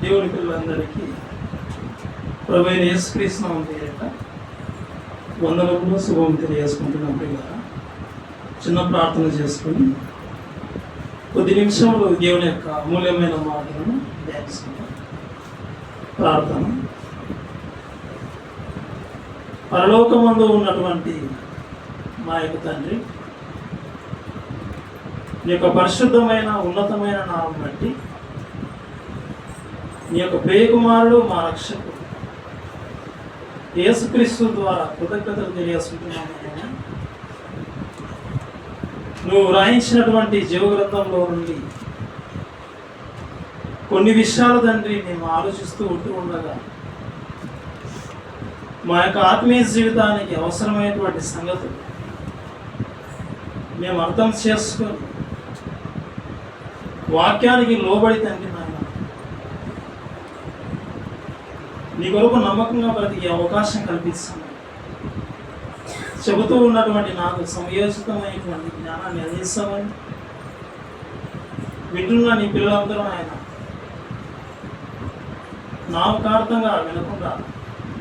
దేవుని పిల్లలందరికీ ప్రభువైన యేసుక్రీస్తు నామమున పేరిట వందనములు శుభం తెలియజేసుకుంటున్నాం. పిల్లరా, చిన్న ప్రార్థన చేసుకుని కొద్ది నిమిషంలో దేవుని యొక్క అమూల్యమైన మాటలను ధ్యానిస్తున్నాం. ప్రార్థన. పరలోకమందు ఉన్నటువంటి మా యొక్క తండ్రి, నీ యొక్క పరిశుద్ధమైన ఉన్నతమైన నామం బట్టి నీ యొక్క ప్రియకుమారుడు మా రక్షకుడు యేసుక్రీస్తు ద్వారా కృతజ్ఞతలు తెలియజేసుకుంటున్నాము. నువ్వు రాయించినటువంటి జీవగ్రంథంలో నుండి కొన్ని విషయాలు తండ్రి మేము ఆలోచిస్తూ ఉంటూ ఉండగా మా యొక్క ఆత్మీయ జీవితానికి అవసరమైనటువంటి సంగతులు మేము అర్థం చేసుకొని వాక్యానికి లోబడి తండ్రి నాయన నీ కొరకు నమ్మకంగా బ్రతికే అవకాశం కల్పిస్తాను. చెబుతూ ఉన్నటువంటి నాకు సమయోచితమైనటువంటి జ్ఞానాన్ని అందిస్తామని వింటున్న నీ పిల్లలందరూ ఆయన నామకార్థంగా వినకుండా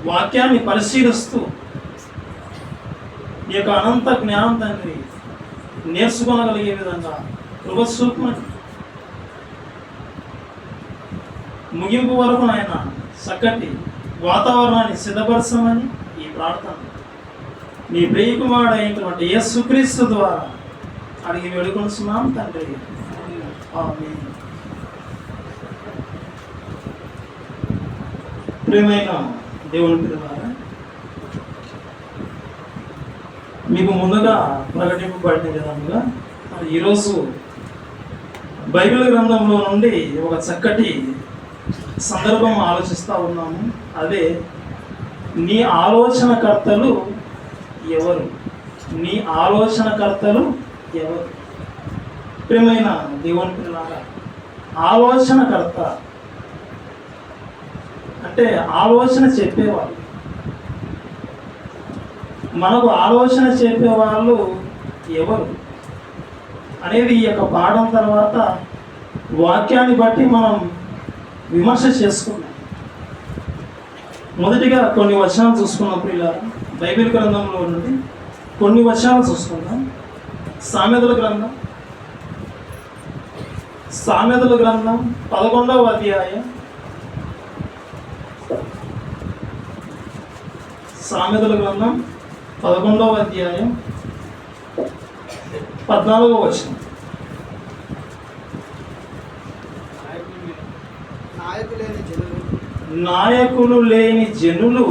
వాక్యాన్ని పరిశీలిస్తూ ఈ యొక్క అనంత జ్ఞానం తండ్రి నేర్చుకోగలిగే విధంగా కృపసూపమని ముగింపు వరకు ఆయన చక్కటి వాతావరణాన్ని సిద్ధపరచమని ఈ ప్రార్థన నీ ప్రియకుమారుడు అయినటువంటి యేసుక్రీస్తు ద్వారా అడిగి వేడుకొనుచున్నాం తండ్రి. ఆమేన్. ప్రియమైన దేవుని పిల్లలారా, మీకు ముందుగా ప్రకటింపబడిన విధంగా ఈరోజు బైబిల్ గ్రంథంలో నుండి ఒక చక్కటి సందర్భం ఆలోచిస్తూ ఉన్నాము. అదే నీ ఆలోచనకర్తలు ఎవరు? నీ ఆలోచనకర్తలు ఎవరు? ప్రియమైన దేవుని పిల్లలారా, ఆలోచనకర్త అంటే ఆలోచన చెప్పేవాళ్ళు. మనకు ఆలోచన చెప్పేవాళ్ళు ఎవరు అనేది ఈ యొక్క పాఠం తర్వాత వాక్యాన్ని బట్టి మనం విమర్శ చేసుకున్నాం. మొదటిగా కొన్ని వచనాలు చూసుకున్నప్పుడు ఇలా బైబిల్ గ్రంథంలో నుండి కొన్ని వచనాలు చూసుకుందాం. సామెతల గ్రంథం 11వ అధ్యాయం. సామెతల గ్రంథం 11వ అధ్యాయం 14వ వచనం. నాయకులు లేని జనులు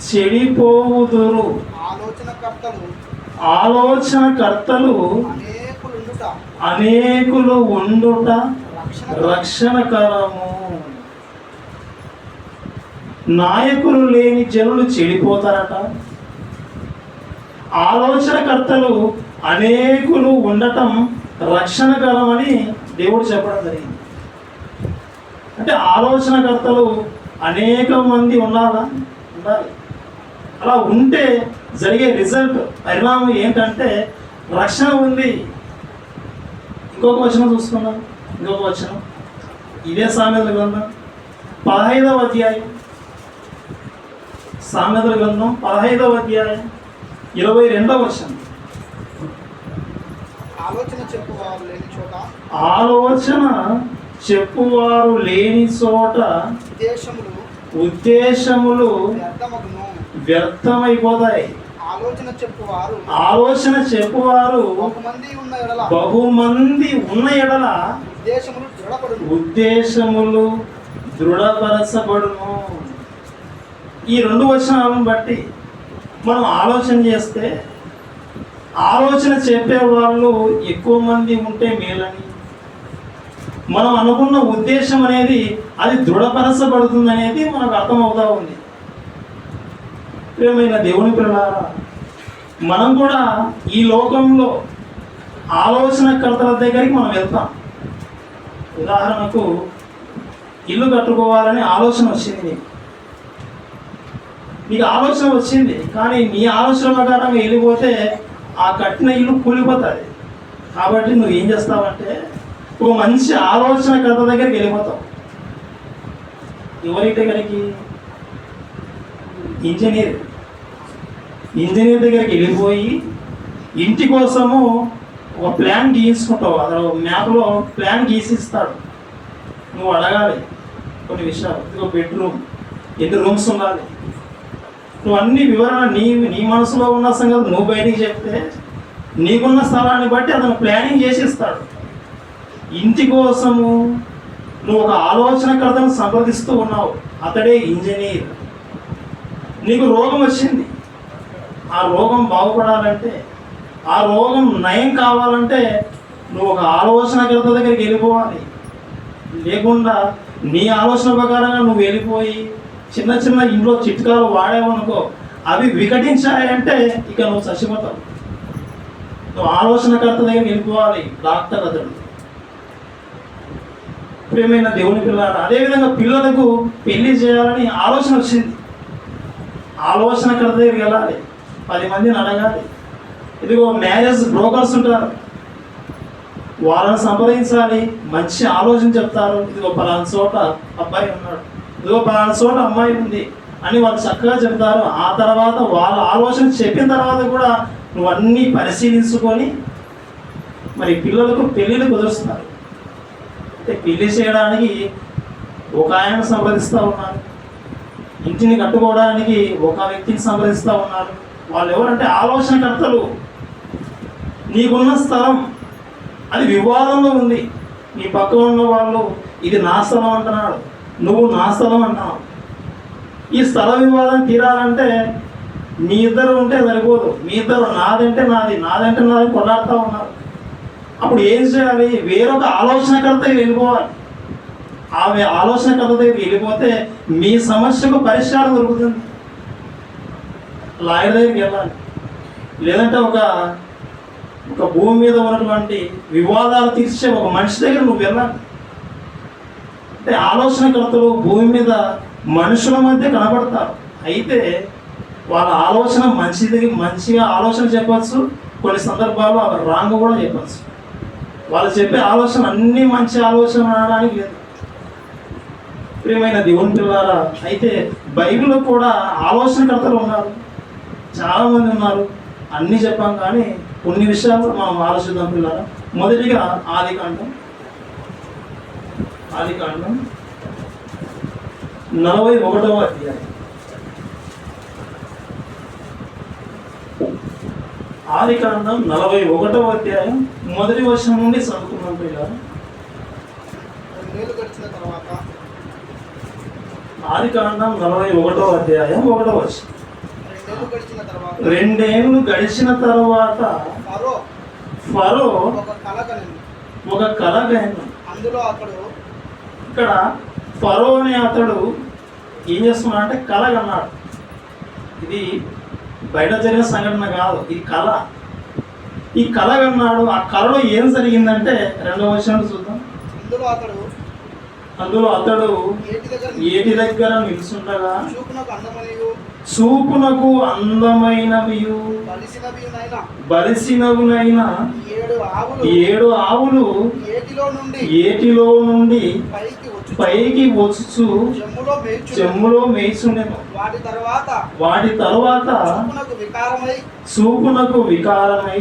చెడిపోవుదురు. ఆలోచనకర్తలు అనేకులు ఉండుట రక్షణకరము. నాయకులు లేని జనులు చెడిపోతారట. ఆలోచనకర్తలు అనేకులు ఉండటం రక్షణకరమని దేవుడు చెప్పడం జరిగింది. అంటే ఆలోచనకర్తలు అనేక మంది ఉండాలి. అలా ఉంటే జరిగే రిజల్ట్ పరిణామం ఏంటంటే రక్షణ ఉంది. ఇంకొక వచనం చూసుకున్నాం. ఇంకొక వచనం ఇదే సామెతల గ్రంథం 15వ అధ్యాయం. సామెతల గ్రంథం 15వ అధ్యాయం 22వ వచనం. ఆలోచన చెప్పువారు లేని చోట ఉద్దేశములు వ్యర్థమైపోతాయి. ఆలోచన చెప్పువారు బహుమంది ఉన్న ఎడల ఉద్దేశములు దృఢపరచబడును. ఈ రెండు వచనాలను బట్టి మనం ఆలోచన చేస్తే ఆలోచన చెప్పే వాళ్ళు ఎక్కువ మంది ఉంటే మేలని, మనం అనుకున్న ఉద్దేశం అనేది అది దృఢపరచబడుతుంది అనేది మనకు అర్థమవుతా ఉంది. ప్రియమైన దేవుని పిల్లలారా, మనం కూడా ఈ లోకంలో ఆలోచనకర్తల దగ్గరికి మనం వెళ్తాం. ఉదాహరణకు ఇల్లు కట్టుకోవాలని ఆలోచన వచ్చింది. నీకు ఆలోచన వచ్చింది, కానీ నీ ఆలోచన ప్రకారంగా వెళ్ళిపోతే ఆ కట్టిన ఇల్లు కూలిపోతుంది. కాబట్టి నువ్వు ఏం చేస్తావంటే ఒక మంచి ఆలోచనకర్త దగ్గరికి వెళ్ళిపోతావు. ఎవరి దగ్గరికి? ఇంజనీర్ దగ్గరికి వెళ్ళిపోయి ఇంటి కోసము ఒక ప్లాన్ గీసుకుంటావు. అతను మ్యాప్లో ప్లాన్ గీసిస్తాడు. నువ్వు అడగాలి కొన్ని విషయాలు. ఇదిగో బెడ్రూమ్, ఎన్ని రూమ్స్ ఉండాలి, నువ్వు అన్ని వివరణ నీ మనసులో ఉన్న సంగతి నువ్వు బయటికి చెప్తే నీకున్న స్థలాన్ని బట్టి అతను ప్లానింగ్ చేసి ఇస్తాడు. ఇంటి కోసము నువ్వు ఒక ఆలోచనకర్తను సంప్రదిస్తూ ఉన్నావు, అతడే ఇంజనీర్. నీకు రోగం వచ్చింది, ఆ రోగం బాగుపడాలంటే, ఆ రోగం నయం కావాలంటే నువ్వు ఒక ఆలోచనకర్త దగ్గరికి వెళ్ళిపోవాలి. లేకుండా నీ ఆలోచన ప్రకారంగా నువ్వు వెళ్ళిపోయి చిన్న చిన్న ఇంట్లో చిట్కాలు వాడేవనుకో, అవి వికటించాయంటే ఇక నువ్వు చచ్చిపోతావు. నువ్వు ఆలోచనకర్త దగ్గరికి వెళ్ళిపోవాలి, డాక్టర్ అతడు. ప్రియమైన దేవుని పిల్లలు, అదేవిధంగా పిల్లలకు పెళ్లి చేయాలని ఆలోచన వచ్చింది, ఆలోచనకర్త దగ్గరికి వెళ్ళాలి, 10 మందిని అడగాలి. ఇదిగో మ్యారేజ్ బ్రోకర్స్ ఉంటారు, వాళ్ళని సంప్రదించాలి, మంచి ఆలోచన చెప్తారు. ఇదిగో పలానా చోట అబ్బాయి ఉన్నాడు, ఇదిగో పలానా చోట అమ్మాయి ఉంది అని వాళ్ళు చక్కగా చెప్తారు. ఆ తర్వాత వాళ్ళ ఆలోచన చెప్పిన తర్వాత కూడా నువ్వు అన్నీ పరిశీలించుకొని మరి పిల్లలకు పెళ్ళిళ్ళు కుదురుస్తున్నారు. అంటే పెళ్లి చేయడానికి ఒక ఆయన సంప్రదిస్తూ ఉన్నారు, ఇంటిని కట్టుకోవడానికి ఒక వ్యక్తిని సంప్రదిస్తూ ఉన్నారు. వాళ్ళు ఎవరంటే ఆలోచనకర్తలు. నీకున్న స్థలం అది వివాదంలో ఉంది. నీ పక్కన ఉన్న వాళ్ళు ఇది నా స్థలం అంటున్నాడు, నువ్వు నా స్థలం అంటున్నావు. ఈ స్థల వివాదం తీరాలంటే మీ ఇద్దరు ఉంటే సరిపోదు, మీ ఇద్దరు నాదంటే నాది, నాదంటే నాది కొట్లాడుతూ ఉన్నారు. అప్పుడు ఏం చేయాలి? వేరొక ఆలోచనకర్త వెళ్ళిపోవాలి. ఆమె ఆలోచనకర్త దగ్గరికి వెళ్ళిపోతే మీ సమస్యకు పరిష్కారం దొరుకుతుంది. లాయర్ దగ్గరికి వెళ్ళాలి, లేదంటే ఒక భూమి మీద ఉన్నటువంటి వివాదాలు తీర్చే ఒక మనిషి దగ్గర నువ్వు వెళ్ళాలి. అంటే ఆలోచనకర్తలు భూమి మీద మనుషుల మధ్య కనబడతారు. అయితే వాళ్ళ ఆలోచన మంచిగా ఆలోచన చెప్పచ్చు, కొన్ని సందర్భాల్లో అవి రాంగ్ కూడా చెప్పచ్చు. వాళ్ళు చెప్పే ఆలోచన అన్నీ మంచి ఆలోచన అనడానికి లేదు. ప్రియమైన దేవుని పిల్లారా, అయితే బైబిల్లో కూడా ఆలోచనకర్తలు ఉన్నారు, చాలామంది ఉన్నారు. అన్నీ చెప్పాం, కానీ కొన్ని విషయాలు మనం ఆలోచిద్దాం పిల్లారా. మొదటిగా ఆదికాండం 41వ అధ్యాయం. ఆదికాండం 41వ అధ్యాయం మొదటి వచనం నుండి చదువుకున్నాం పిల్లారా. ఆదికాండం 41వ అధ్యాయం 1వ వచనం. 2 ఏళ్ళు గడిచిన తర్వాత ఫరో ఒక కల కనెను. ఇక్కడ ఫరో అనే అతడు ఏం చేస్తున్నాడంటే కల కన్నాడు. ఇది బయట జరిగిన సంఘటన కాదు, ఇది కళ. ఈ కళ కన్నాడు. ఆ కళలో ఏం జరిగిందంటే 2వ వచనం చూద్దాం. అందులో అతడు ఏటి దగ్గర నిలుచుండగా చూపునకు అందమైనవియు బలిసినవునైన 7 ఆవులు ఏటిలో నుండి పైకి వచ్చుచు చెమ్ములో మేయిచుండెను. వాటి తరువాత చూపునకు వికారమై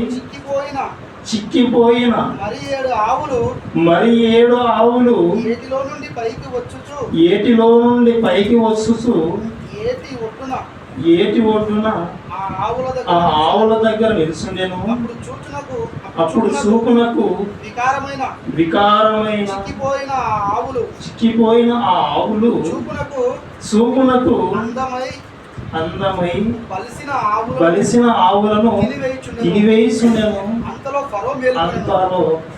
చిక్కిపోయిన మరి 7 ఆవులు ఏటిలో నుండి పైకి వచ్చుచు ఏటి ఒడ్డున ఆ ఆవుల దగ్గర నిలుచుండెను. అప్పుడు చూపునకు వికారమైన చిక్కిపోయిన ఆ ఆవులు చూపునకు అందమై బలిసిన ఆవులను తినివేయుచుండెను. అంతలో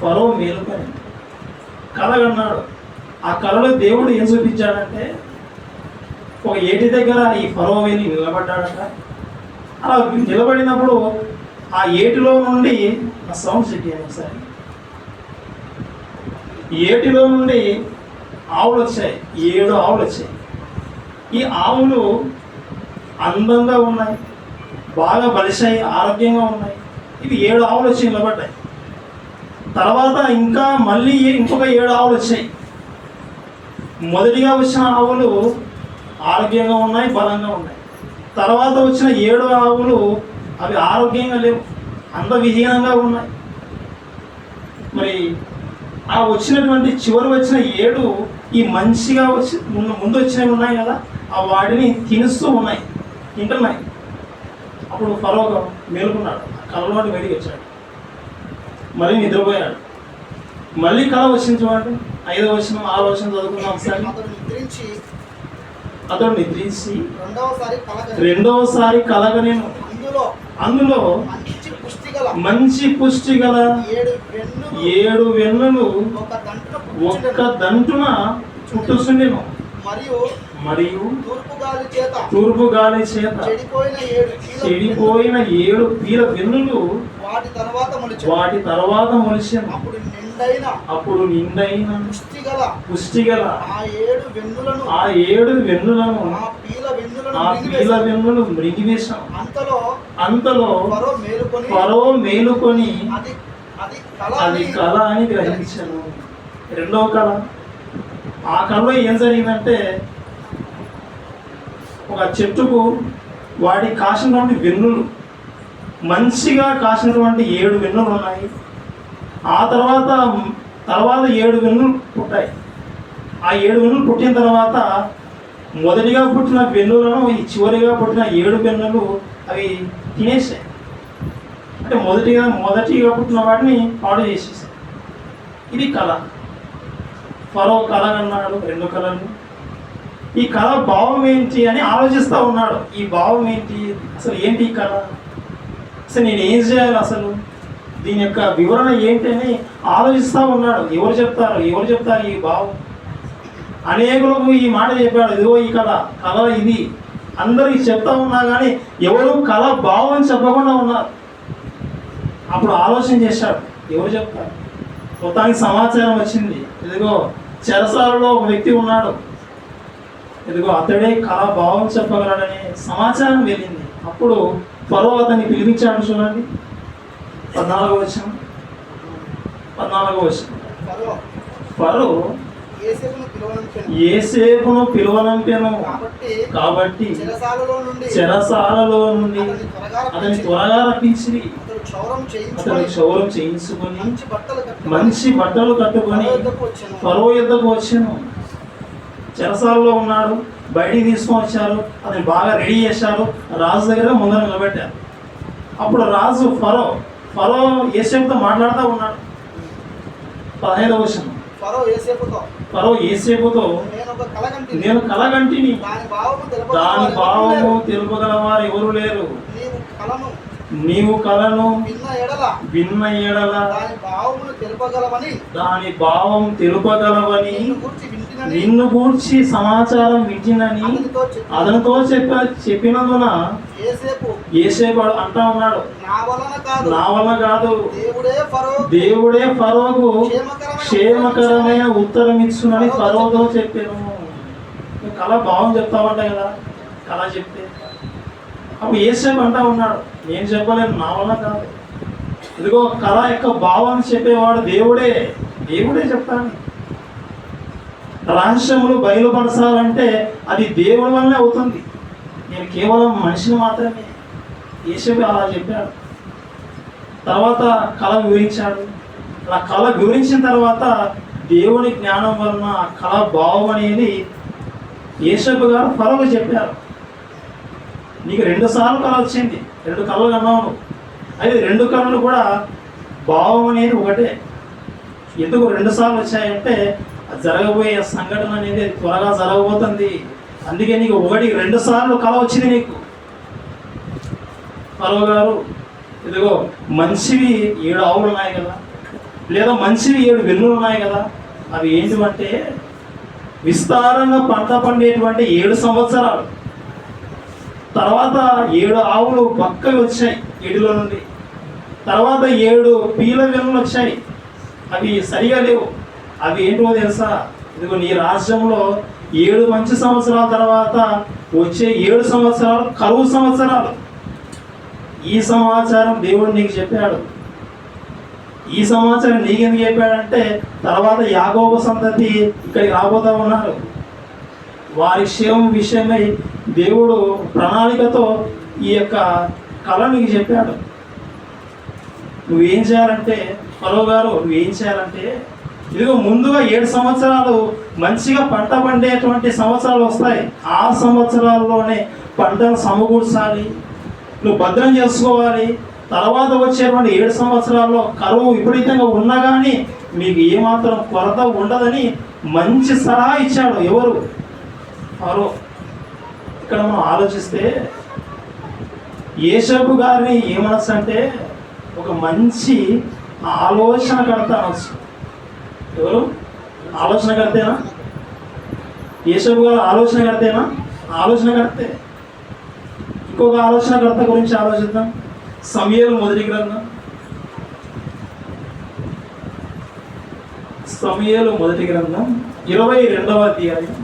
ఫరో మేలుకొని కలగన్నాడు. ఆ కలలో దేవుడు ఏం చూపించాడంటే, ఒక ఏటి దగ్గర ఈ ఫరో వెళ్ళి నిలబడ్డాడట. అలా నిలబడినప్పుడు ఆ ఏటిలో నుండి ఆ సౌండ్ చెక్ ఒకసారి. ఏటిలో నుండి ఆవులు వచ్చాయి, 7 ఆవులు వచ్చాయి. ఈ ఆవులు అందంగా ఉన్నాయి, బాగా బలిశాయి, ఆరోగ్యంగా ఉన్నాయి. ఇవి 7 ఆవులు వచ్చి నిలబడ్డాయి. తర్వాత ఇంకా మళ్ళీ ఇంకొక 7 ఆవులు వచ్చాయి. మొదటిగా వచ్చిన ఆవులు ఆరోగ్యంగా ఉన్నాయి, బలంగా ఉన్నాయి. తర్వాత వచ్చిన 7 ఆవులు అవి ఆరోగ్యంగా లేవు, అందవిహీనంగా ఉన్నాయి. మరి ఆ వచ్చినటువంటి చివరి వచ్చిన 7 ఈ మంచిగా ముందు వచ్చినవి ఉన్నాయి కదా, ఆ వాటిని తినుస్తూ ఉన్నాయి, తింటున్నాయి. అప్పుడు ఫరో మేలుకున్నాడు, కలలోని వెలిగి వచ్చాడు, మళ్ళీ నిద్రపోయాడు. మళ్ళీ కళ వచ్చింది చూడండి, 5వ వచనం 6వ వచనం చదువుకుందాం ఒకసారి. అతడు నిద్రించి రెండవసారి కలగనేను, అందులో మంచి పుష్టి గల 7 వెన్నులు ఒక్క దంటున పుట్టుచుండెను. మరియు తూర్పు గాలి చేత చెడిపోయిన 7 పీల వెన్నులు వాటి తర్వాత మొలిచెను. అప్పుడు నిండైన పుష్టిగల ఆ 7 వెన్నులను ఆ పీల వెన్నులు మృంగివేశాం. అంతలో ఫరో మేలుకొని అది కళ అని గ్రహించాను. రెండవ కళ. ఆ కళలో ఏం జరిగిందంటే, ఒక చెట్టుకు వాటి కాసినటువంటి వెన్నులు, మంచిగా కాసినటువంటి 7 వెన్నులు ఉన్నాయి. ఆ తర్వాత 7 వెన్నులు పుట్టాయి. ఆ 7 వెన్నులు పుట్టిన తర్వాత మొదటిగా పుట్టిన వెన్నులను ఈ చివరిగా పుట్టిన 7 వెన్నులు అవి తినేసాయి. అంటే మొదటిగా పుట్టిన వాటిని పాడు చేసేసాయి. ఇది కళ. ఫరో కళ అన్నాడు, 2 కళలు. ఈ కళ భావం ఏంటి అని ఆలోచిస్తూ ఉన్నాడు. ఈ భావం ఏంటి, అసలు ఏంటి ఈ కళ, అసలు నేను ఏం చేయాలి, అసలు దీని యొక్క వివరణ ఏంటి అని ఆలోచిస్తూ ఉన్నాడు. ఎవరు చెప్తారు ఈ భావం? అనేకులకు ఈ మాట చెప్పాడు, ఇదిగో ఈ కళ ఇది అందరికి చెప్తా ఉన్నా కానీ ఎవరు కళ భావం చెప్పకుండా ఉన్నారు. అప్పుడు ఆలోచన చేశాడు, ఎవరు చెప్తారు? మొత్తానికి సమాచారం వచ్చింది, ఇదిగో చెరసాలలో ఒక వ్యక్తి ఉన్నాడు, ఇదిగో అతడే కళ భావం చెప్పగలడనే సమాచారం వెళ్ళింది. అప్పుడు ఫరో అతన్ని పిలిపించాడు. చూడండి 14వ వచనం. ఫరో యేసేపును పిలువనంపెను. కాబట్టి చెరసాలలో నుండి అతని త్వరగా రప్పించి అతను క్షౌరం చేయించుకొని మంచి బట్టలు కట్టుకొని ఫరో యుద్ధకు వచ్చాను. చెరసాలలో ఉన్నాడు, బయటికి తీసుకొని వచ్చారు, అతను బాగా రెడీ చేశారు, రాజు దగ్గర ముందర నిలబెట్టారు. అప్పుడు రాజు ఫరో యేసేపుతో మాట్లాడుతూ ఉన్నాడు. 15వ వచనం. ఫరో యేసేపుతో నేను కలగంటిని, దాని భావము తెలుపగల వారు ఎవరు లేరు. నీవు కలను విన్న ఎడల దాని భావం తెలుపగలవని నిన్ను గూర్చి సమాచారం వింటినని అతనితో చెప్పినందున యేసేపు అంటా ఉన్నాడు, నా వలన కాదు, దేవుడే ఫరోకు క్షేమకరమైన ఉత్తరం ఇచ్చునని ఫరోతో చెప్పాను. కళ భావం చెప్తావంట కదా, కళ చెప్తే అప్పుడు యేసేపు అంటా ఉన్నాడు, నేను చెప్పలేను, నా వల్ల కాదు. ఇదిగో కళ యొక్క భావాన్ని చెప్పేవాడు దేవుడే చెప్తాను. రహస్యములు బయలుపరచాలంటే అది దేవుడి వల్లనే అవుతుంది, నేను కేవలం మనిషిని మాత్రమే. యేసేపు అలా చెప్పాడు. తర్వాత కళ వివరించాడు. అలా కళ వివరించిన తర్వాత దేవుని జ్ఞానం వలన ఆ కళ భావం అనేది యేసేపు గారు ఫరోకు చెప్పారు. నీకు 2 సార్లు కళ వచ్చింది, 2 కళలు కన్నావు. అయితే 2 కళలు కూడా భావం అనేది ఒకటే. ఎందుకు 2 సార్లు వచ్చాయంటే జరగబోయే సంఘటన అనేది త్వరగా జరగబోతుంది, అందుకే నీకు 2 సార్లు కళ వచ్చింది నీకు. ఫరో గారు, ఇదిగో మంచివి 7 ఆవులు ఉన్నాయి కదా, లేదా మంచివి 7 వెన్నులు ఉన్నాయి కదా, అవి ఏంటివంటే విస్తారంగా పంట పండేటువంటి 7 సంవత్సరాలు. తర్వాత 7 ఆవులు బక్కవి వచ్చాయి ఎడిలో నుండి. తర్వాత 7 పీల వెన్నులు వచ్చాయి, అవి సరిగా లేవు. అవి ఏంటో తెలుసా? ఇదిగో నీ రాజ్యంలో 7 మంచి సంవత్సరాల తర్వాత వచ్చే 7 సంవత్సరాలు కరువు సంవత్సరాలు. ఈ సమాచారం దేవుడు నీకు చెప్పాడు. ఈ సమాచారం నీకెందుకు చెప్పాడంటే తర్వాత యాకోబు సంతతి ఇక్కడికి రాబోతా ఉన్నారు. వారి క్షేమం విషయమై దేవుడు ప్రణాళికతో ఈ యొక్క కళ నీకు చెప్పాడు. నువ్వేం చేయాలంటే ఫరో గారు, నువ్వేం చేయాలంటే ఇదిగో ముందుగా 7 సంవత్సరాలు మంచిగా పంట పండేటువంటి సంవత్సరాలు వస్తాయి. ఆ సంవత్సరాల్లోనే పంటను సమకూర్చాలి, నువ్వు భద్రం చేసుకోవాలి. తర్వాత వచ్చేటువంటి 7 సంవత్సరాల్లో కరువు విపరీతంగా ఉన్నా కానీ మీకు ఏమాత్రం కొరత ఉండదని మంచి సలహా ఇచ్చాడు. ఎవరు? ఫరో. ఇక్కడ మనం ఆలోచిస్తే యోసేపు గారిని ఏమనొచ్చు అంటే ఒక మంచి ఆలోచనకర్త అనొచ్చు. ఎవరు? ఆలోచనకర్తేనా? యోసేపు గారు ఆలోచనకర్తేనా? ఆలోచనకర్తే. ఇంకొక ఆలోచనకర్త గురించి ఆలోచిద్దాం. సమూయేలు మొదటి గ్రంథం, సమూయేలు మొదటి గ్రంథం 22వ అధ్యాయం.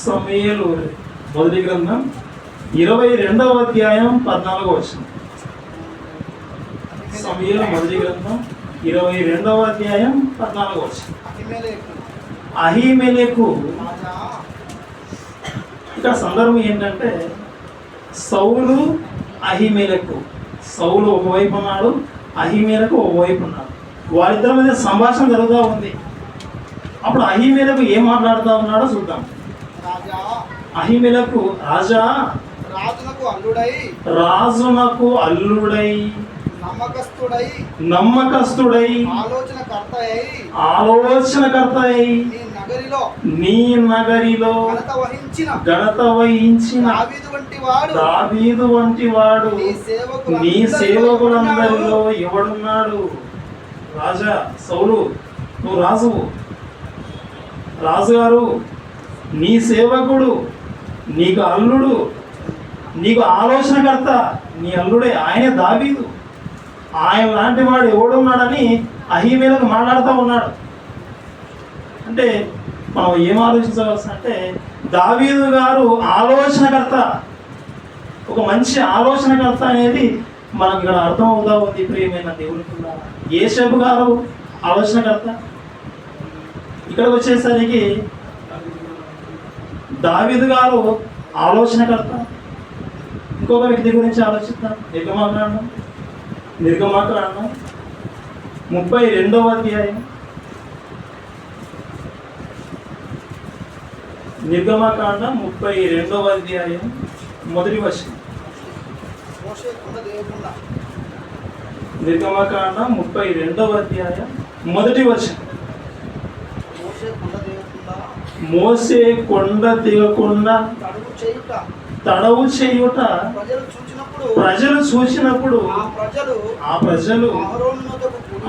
సమూయేలు మొదటి గ్రంథం 22వ అధ్యాయం 14వ వచనం. సమూయేలు మొదటి గ్రంథం 22వ అధ్యాయం 14వ వచనం. అహీమెలెకు. ఇక్కడ సందర్భం ఏంటంటే సౌలు అహీమెలెకు. సౌలు ఒకవైపు ఉన్నాడు, అహీమెలెకు ఒకవైపు ఉన్నాడు. వారిద్దరి మధ్య సంభాషణ జరుగుతూ ఉంది. అప్పుడు అహీమెలెకు ఏం మాట్లాడుతూ ఉన్నాడో చూద్దాం. అహీమెలెకు, రాజా, రాజునకు అల్లుడై నమ్మకస్తుడై ఆలోచనకర్తయై నీ నగరిలో ఘనత వహించిన దావీదు వంటి వాడు నీ సేవకులందరిలో ఎవడున్నాడు? రాజా, సౌలు, నువ్వు రాజుగారు, నీ సేవకుడు, నీకు అల్లుడు, నీకు ఆలోచనకర్త, నీ అల్లుడే, ఆయనే దావీదు. ఆయన లాంటి వాడు ఎవడున్నాడని అహీమెలెకు మాట్లాడుతూ ఉన్నాడు. అంటే మనం ఏం ఆలోచించవచ్చు అంటే దావీదు గారు ఆలోచనకర్త, ఒక మంచి ఆలోచనకర్త అనేది మనకు ఇక్కడ అర్థం అవుతా ఉంది. ప్రియమైన దేవుని పిల్లలారా, యోసేపు గారు ఆలోచనకర్త. ఇక్కడికి వచ్చేసరికి దావీదు గారు ఆలోచనకర్త. ఇంకొక వ్యక్తి గురించి ఆలోచిద్దాం. నిర్గమాకాండం 32వ అధ్యాయం. నిర్గమాకాండం 32వ అధ్యాయం మొదటి వచనం. నిర్గమాకాండం 32వ అధ్యాయం మొదటి వచనం. మోసే కొండ దిగకుండా తడవు చేయుట ప్రజలు చూసినప్పుడు ఆ ప్రజలు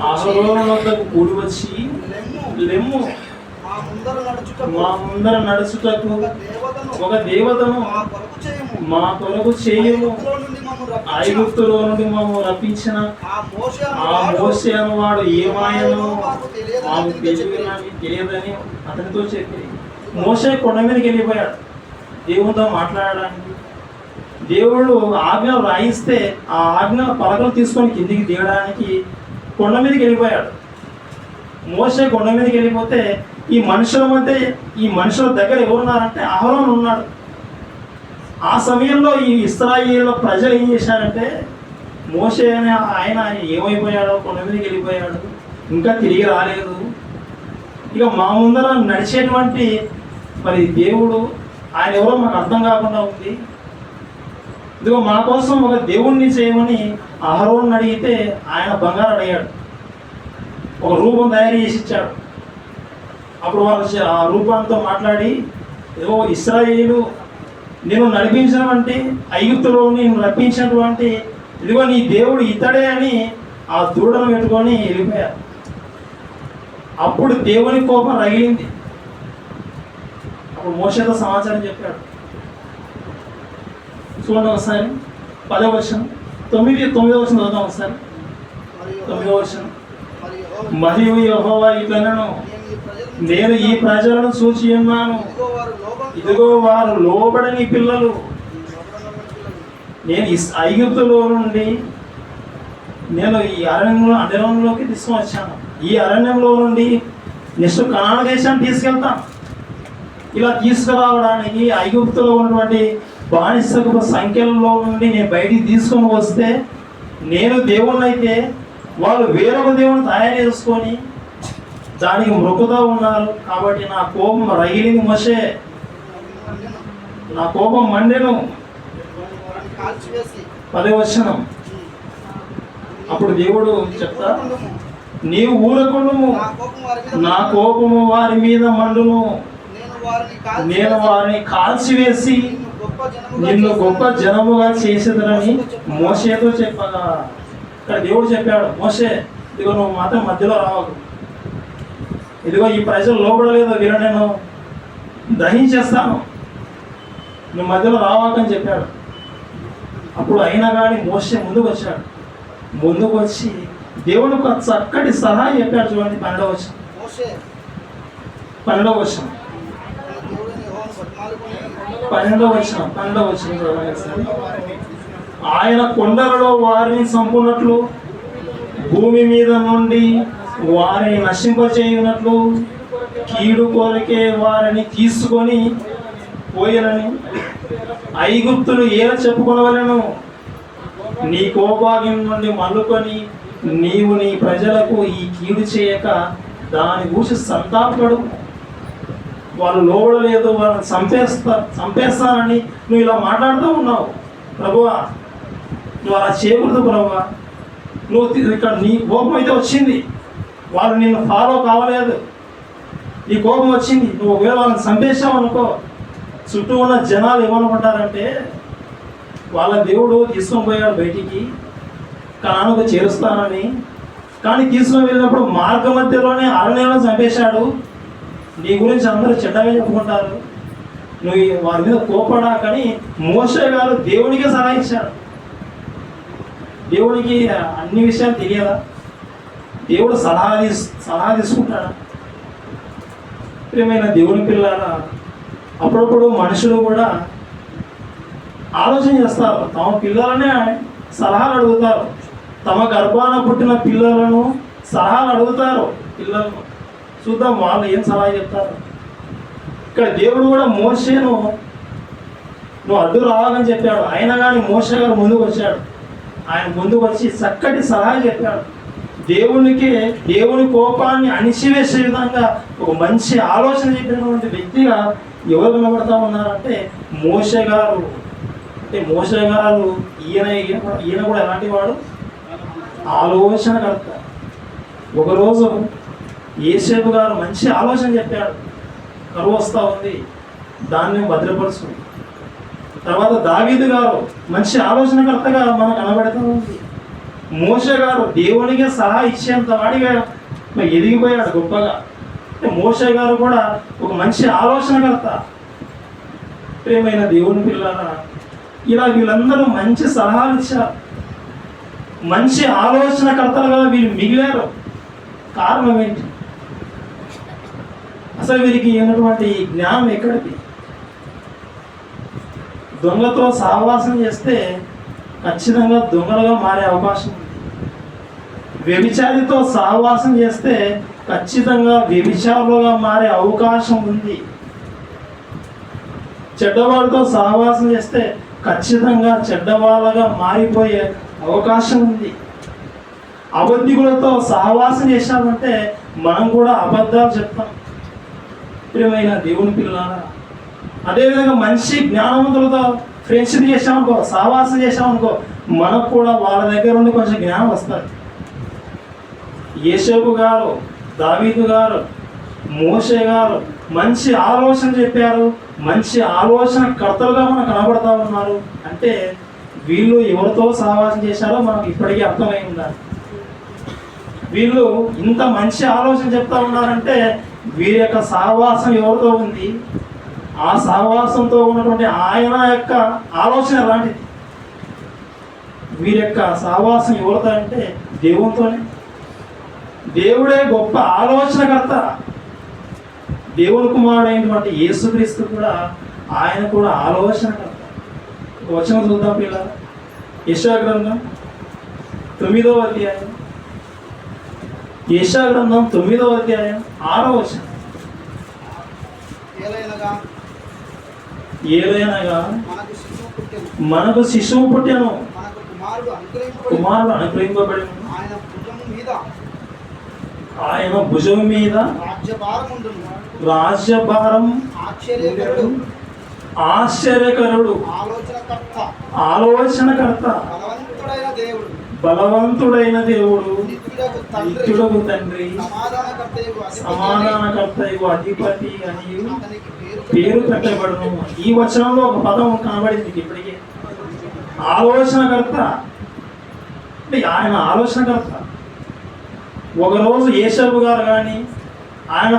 అహరోను వద్దకు కూడి వచ్చి, లెమ్ము, మా ముందర నడుచుటకు ఒక దేవతను మా కొరకు చేయము. ఐగుప్తులో నుండి మమ్ము రప్పించిన ఆ మోసే వాడు ఏమాయనో మాకు తెలియదని అతనితో చెప్పి మోసే కొండ మీదకి వెళ్ళిపోయాడు దేవునితో మాట్లాడడానికి. దేవుడు ఆజ్ఞలు రాయిస్తే ఆ ఆజ్ఞ పలకలు తీసుకొని కిందికి దిగడానికి కొండ మీదకి వెళ్ళిపోయాడు. మోసే కొండ మీదకి వెళ్ళిపోతే ఈ మనుషుల దగ్గర ఎవరున్నారంటే అహరోను ఉన్నాడు. ఆ సమయంలో ఈ ఇశ్రాయేలు ప్రజలు ఏం చేశారంటే మోసే అనే ఆయన ఏమైపోయాడో, కొండ మీదకి వెళ్ళిపోయాడు, ఇంకా తిరిగి రాలేదు. ఇక మా ముందర నడిచేటువంటి మరి దేవుడు ఆయన ఎవరో మాకు అర్థం కాకుండా ఉంది. ఇదిగో మా కోసం ఒక దేవుణ్ణి చేయమని అహరోను అడిగితే ఆయన బంగారం అడిగాడు, ఒక రూపం తయారు చేసి ఇచ్చాడు. అప్పుడు వాళ్ళు ఆ రూపంతో మాట్లాడి, ఏదో ఇశ్రాయేలు నేను నడిపించినటువంటి ఐగుప్తులో నేను రప్పించినటువంటి ఇదిగో నీ దేవుడు ఇతడే అని ఆ దూడను పెట్టుకొని వెళ్ళిపోయారు. అప్పుడు దేవుని కోపం రగిలింది. అప్పుడు మోషేతో సమాచారం చెప్పాడు. చూడండి ఒకసారి 10వ వచనం, 9వ వచనం చదువుతాం ఒకసారి. 9వ వచనం. మరియు యెహోవా ఇట్లనెను, నేను ఈ ప్రజలను చూచి ఉన్నాను, ఇదిగో వారు లోబడని పిల్లలు, నేను ఐగుప్తులో నుండి నేను ఈ అరణ్యంలోకి తీసుకొని వచ్చాను. ఈ అరణ్యంలో నుండి నెక్స్ట్ కనాన దేశాన్ని తీసుకెళ్తాను. ఇలా తీసుకురావడానికి ఐగుప్తులో ఉన్నటువంటి బానిసకు సంఖ్యలో నుండి నేను బయటికి తీసుకొని వస్తే, నేను దేవుణ్ణి అయితే వాళ్ళు వేరొక దేవుని తయారు చేసుకొని దానికి మృక్కుతూ ఉన్నారు. కాబట్టి నా కోపం రగిలింది మోషే, నా కోపం మండెను. 10వ వచనం. అప్పుడు దేవుడు చెప్తా, నీవు ఊరకుండుము, నా కోపము వారి మీద మండును, నేను వారిని కాల్చివేసి నిన్ను గొప్ప జనముగా చేసేదనని మోషేతో చెప్పగా. ఇక్కడ దేవుడు చెప్పాడు, మోషే ఇదిగో నువ్వు మాత్రం మధ్యలో రావకు, ఇదిగో ఈ ప్రజలు లోపడలేదు, వీళ్ళు నేను దహించేస్తాను, నువ్వు మధ్యలో రావాకని చెప్పాడు. అప్పుడు అయినా కానీ మోషే ముందుకు వచ్చాడు. ముందుకు వచ్చి దేవునికి ఒక చక్కటి సలహా చెప్పాడు. చూడండి 12వ వచనం. 12వ వచనం 12వ వచనం చదవండి. ఆయన కొండలలో వారిని చంపునట్లు, భూమి మీద నుండి వారిని నశింపచేయునట్లు, కీడు కొరకే వారిని తీసుకొని పోయినని ఐగుప్తులు ఏల చెప్పుకొనవలెను. నీ కోపాగ్ని నుండి మల్లుకొని నీవు నీ ప్రజలకు ఈ కీడు చేయక దాని గురించి సంతాపడు. వాళ్ళు లోబడలేదు, వాళ్ళని చంపేస్తానని నువ్వు ఇలా మాట్లాడుతూ ఉన్నావు. ప్రభువా నువ్వు అలా చేయకూడదు ప్రభువా. నువ్వు ఇక్కడ నీ కోపం అయితే వచ్చింది, వాళ్ళు నిన్ను ఫాలో కావలేదు, నీ కోపం వచ్చింది, నువ్వు ఒకవేళ వాళ్ళని చంపేసావు అనుకో, చుట్టూ ఉన్న జనాలు ఏమనుకుంటారంటే వాళ్ళ దేవుడు తీసుకొని పోయాడు బయటికి, కనానుకు చేరుస్తానని. కానీ తీసుకొని వెళ్ళినప్పుడు మార్గ మధ్యలోనే అరణ్యంలో చంపేశాడు, నీ గురించి అందరూ చెడ్డగా చెప్పుకుంటారు, నువ్వు వారి మీద కోపడా. కానీ మోషే గారు దేవునికే సలహా ఇచ్చాడు. దేవునికి అన్ని విషయాలు తెలియదా? దేవుడు సలహా తీసుకుంటాడా? ప్రియమైన దేవుని పిల్లారా, అప్పుడప్పుడు మనుషులు కూడా ఆలోచన చేస్తారు, తమ పిల్లలనే సలహాలు అడుగుతారు, తమ గర్భాన పుట్టిన పిల్లలను సలహాలు అడుగుతారు. పిల్లలను చూద్దాం వాళ్ళు ఏం సలహా చెప్తారు. ఇక్కడ దేవుడు కూడా మోషేను నువ్వు అడ్డు రావాలని చెప్పాడు. అయినా కానీ మోషే గారు ముందుకు వచ్చాడు. ఆయన ముందుకు వచ్చి చక్కటి సలహా చెప్పాడు. దేవుని కోపాన్ని అణిచివేసే విధంగా ఒక మంచి ఆలోచన చెప్పినటువంటి వ్యక్తిగా ఎవరు కనబడతా ఉన్నారంటే మోషే గారు. అంటే మోషే గారు ఈయన కూడా ఎలాంటి వాడు? ఆలోచనకర్త. ఒకరోజు యోసేపు గారు మంచి ఆలోచన చెప్పాడు, కరువు వస్తూ ఉంది, దాన్ని భద్రపరుచు. తర్వాత దావీదు గారు మంచి ఆలోచనకర్తగా మనకు కనబడుతూ ఉంది. మోషే గారు దేవునికే సలహా ఇచ్చేంత వాడిగా ఎదిగిపోయాడు గొప్పగా. మోషే గారు కూడా ఒక మంచి ఆలోచనకర్త. ప్రియమైన దేవుని పిల్లల, ఇలా వీళ్ళందరూ మంచి సలహాలు ఇచ్చారు, మంచి ఆలోచనకర్తలుగా వీళ్ళు మిగిలారు. కారణం ఏంటి? అసలు వీరికి ఉన్నటువంటి జ్ఞానం ఎక్కడిది? దొంగతో సహవాసం చేస్తే ఖచ్చితంగా దొంగలుగా మారే అవకాశం ఉంది. వ్యభిచారితో సహవాసం చేస్తే ఖచ్చితంగా వ్యభిచారులుగా మారే అవకాశం ఉంది. చెడ్డవాళ్ళతో సహవాసం చేస్తే ఖచ్చితంగా చెడ్డవాళ్ళగా మారిపోయే అవకాశం ఉంది. అబద్ధికులతో సహవాసం చేశామంటే మనం కూడా అబద్ధాలు చెప్తాం. ప్రియమైన దేవుని పిల్లలారా, అదేవిధంగా మంచి జ్ఞానవంతులతో ఫ్రెండ్షిప్ చేసామనుకో, సహవాసం చేసామనుకో, మనకు కూడా వాళ్ళ దగ్గర నుండి కొంచెం జ్ఞానం వస్తుంది. యోసేపు గారు, దావీదు గారు, మోషే గారు మంచి ఆలోచన చెప్పారు, మంచి ఆలోచన కర్తలుగా మనకు కనబడతా ఉన్నారు. అంటే వీళ్ళు ఎవరితో సహవాసం చేశారో మనకు ఇప్పటికీ అర్థమై ఉండాలి. వీళ్ళు ఇంత మంచి ఆలోచన చెప్తా ఉన్నారంటే వీరి యొక్క సహవాసం ఎవరితో ఉంది, ఆ సహవాసంతో ఉన్నటువంటి ఆయన యొక్క ఆలోచన ఎలాంటిది. వీరి యొక్క సహవాసం ఎవరితో అంటే దేవునితోనే. దేవుడే గొప్ప ఆలోచనకర్త. దేవుని కుమారుడైనటువంటి యేసుక్రీస్తు కూడా ఆయన కూడా ఆలోచనకర్త. వచనం చూద్దాం పిల్లలు. యెషయా గ్రంథం 9వ అధ్యాయం, యెషయా గ్రంథం 9వ అధ్యాయం 6వ వచనం. ఏలైనగా మనకు శిశువు పుట్టెను, కుమారుడు అనుగ్రహింపబడెను, ఆయన భుజం మీద రాజ్యభారం. ఆశ్చర్యకరుడు, ఆలోచనకర్త, బలవంతుడైన దేవుడు, నిత్యుడగు తండ్రి, సమాధానకర్తయు అధిపతి అని పేరు పెట్టబడును. ఈ వచనంలో ఒక పదం కనబడింది ఇప్పటికే, ఆలోచనకర్త. అంటే ఆయన ఆలోచనకర్త. ఒకరోజు యేషాబు గారు కానీ ఆయన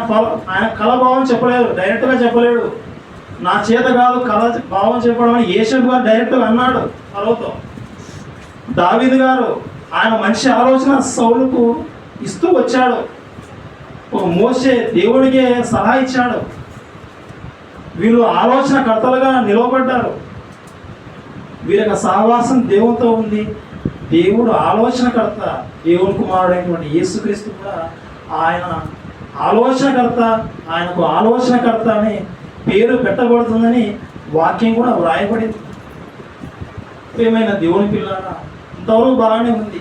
కళభావం చెప్పలేడు, డైరెక్ట్గా చెప్పలేడు. నా చేత కాదు కళ భావం చెప్పడం అని యేషాబు గారు డైరెక్ట్గా అన్నాడు ఫరోతో. దావీదు గారు ఆయన మంచి ఆలోచన సౌలుకు ఇస్తూ వచ్చాడు. ఒక మోషే దేవుడికే సలహా ఇచ్చాడు. వీళ్ళు ఆలోచనకర్తలుగా నిలవబడ్డారు. వీరి యొక్క సహవాసం దేవునితో ఉంది. దేవుడు ఆలోచనకర్త. దేవుని కుమారుడైనటువంటి యేసుక్రీస్తు కూడా ఆయన ఆలోచనకర్త. ఆయనకు ఆలోచనకర్త అని పేరు పెట్టబడుతుందని వాక్యం కూడా వ్రాయబడింది. ప్రియమైన దేవుని పిల్లారా, ఇంతవరకు బాగానే ఉంది.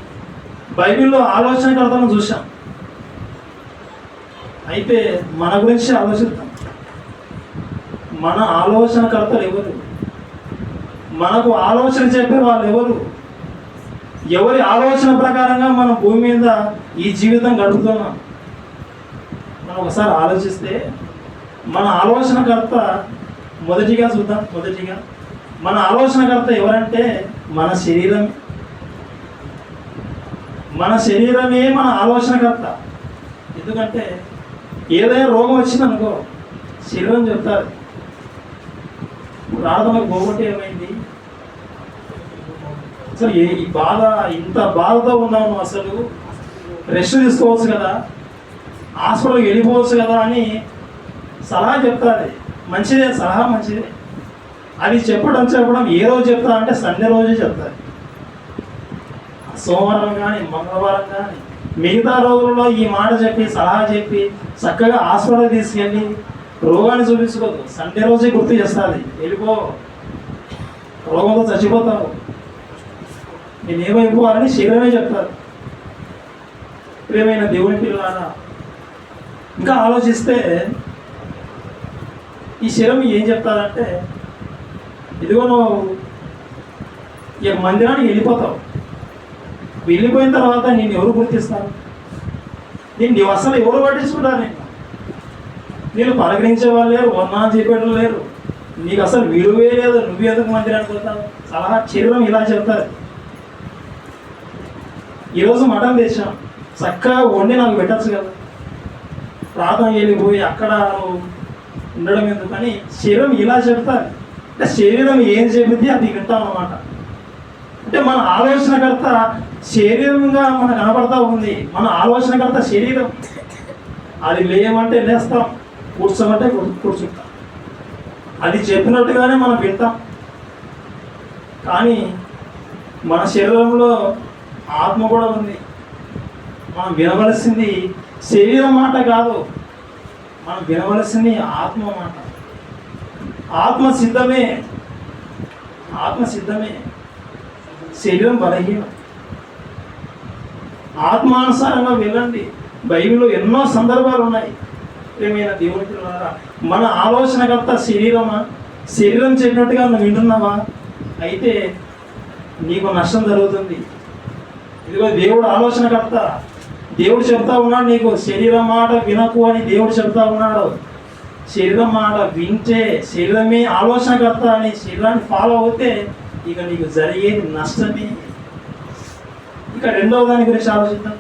బైబిల్లో ఆలోచనకర్తలను చూసాం. అయితే మన గురించి ఆలోచిద్దాం. మన ఆలోచనకర్తలు ఎవరు? మనకు ఆలోచన చెప్పే వాళ్ళు ఎవరు? ఎవరి ఆలోచన ప్రకారంగా మనం భూమి మీద ఈ జీవితం గడుపుతున్నాం? మనం ఒకసారి ఆలోచిస్తే మన ఆలోచనకర్త మొదటిగా చూద్దాం. మొదటిగా మన ఆలోచనకర్త ఎవరంటే మన శరీరం. మన శరీరమే మన ఆలోచనకర్త. ఎందుకంటే ఏదైనా రోగం వచ్చిందనుకో శరీరం చెప్తారు, ప్రార్థనకు పోగొట్టే ఏమైంది, అసలు ఈ బాధ, ఇంత బాధతో ఉన్నాము, అసలు రెస్ట్ తీసుకోవచ్చు కదా, హాస్పిటల్కి వెళ్ళిపోవచ్చు కదా అని సలహా చెప్తారు. మంచిదే, సలహా మంచిదే. అది చెప్పడం ఏ రోజు చెప్తా అంటే సండే రోజే చెప్తారు. సోమవారం కానీ మంగళవారం కానీ మిగతా రోజుల్లో ఈ మాట చెప్పి సలహా చెప్పి చక్కగా హాస్పిటల్ తీసుకెళ్ళి రోగాన్ని చూపించుకోదు. సండే రోజే గుర్తు చేస్తుంది, వెళ్ళిపో, రోగంతో చచ్చిపోతావు, నేనేమైపోవాలని శరీరమే చెప్తారు. ప్రియమైన దేవుని పిల్లలారా, ఇంకా ఆలోచిస్తే ఈ శరీరం ఏం చెప్తారంటే, ఇదిగో నువ్వు ఈ మందిరానికి వెళ్ళిపోతావు, వెళ్ళిపోయిన తర్వాత నేను ఎవరు గుర్తిస్తారు? నేను అసలు ఎవరు పట్టించుకుంటారు? నేను పలకరించే వాళ్ళు లేరు, వర్ణా చెప్పేటం లేరు, నీకు అసలు విలువే లేదు, నువ్వు ఎందుకు మందిరానికి పోతావు? సలహా శరీరం ఇలా చెప్తారు. ఈరోజు మటన్ తెచ్చాం, చక్కగా వండి నాకు పెట్టచ్చు కదా, ప్రార్థన వెళ్ళిపోయి అక్కడ ఉండడం ఎందుకని శరీరం ఇలా చెప్తారు. అంటే శరీరం ఏం చెబితే అది వింటాం అన్నమాట. అంటే మన ఆలోచనకర్త శరీరంగా మనకు కనబడతా ఉంది. మన ఆలోచనకర్త శరీరం. అది లేయమంటే లేస్తాం, కూర్చోమంటే కూర్చుంటాం, అది చెప్పినట్టుగానే మనం వింటాం. కానీ మన శరీరంలో ఆత్మ కూడా ఉంది. మనం వినవలసింది శరీరం మాట కాదు, మనం వినవలసింది ఆత్మ మాట. ఆత్మ సిద్ధమే, ఆత్మ సిద్ధమే, శరీరం బలహీనం. ఆత్మానుసారంగా వెళ్ళండి. బైబిల్లో ఎన్నో సందర్భాలు ఉన్నాయి. ప్రియమైన దేవుని పిల్లలారా, మన ఆలోచనకర్త శరీరమా? శరీరం చెప్పినట్టుగా నువ్వు వింటున్నావా? అయితే నీకు నష్టం జరుగుతుంది. ఇదిగో దేవుడు ఆలోచనకర్త. దేవుడు చెప్తా ఉన్నాడు నీకు, శరీరం మాట వినకు అని దేవుడు చెప్తా ఉన్నాడు. శరీరం మాట వింటే, శరీరమే ఆలోచనకర్త అని శరీరాన్ని ఫాలో అవుతే ఇక నీకు జరిగేది నష్టమే. ఇక రెండవ దాని గురించి ఆలోచిద్దాం.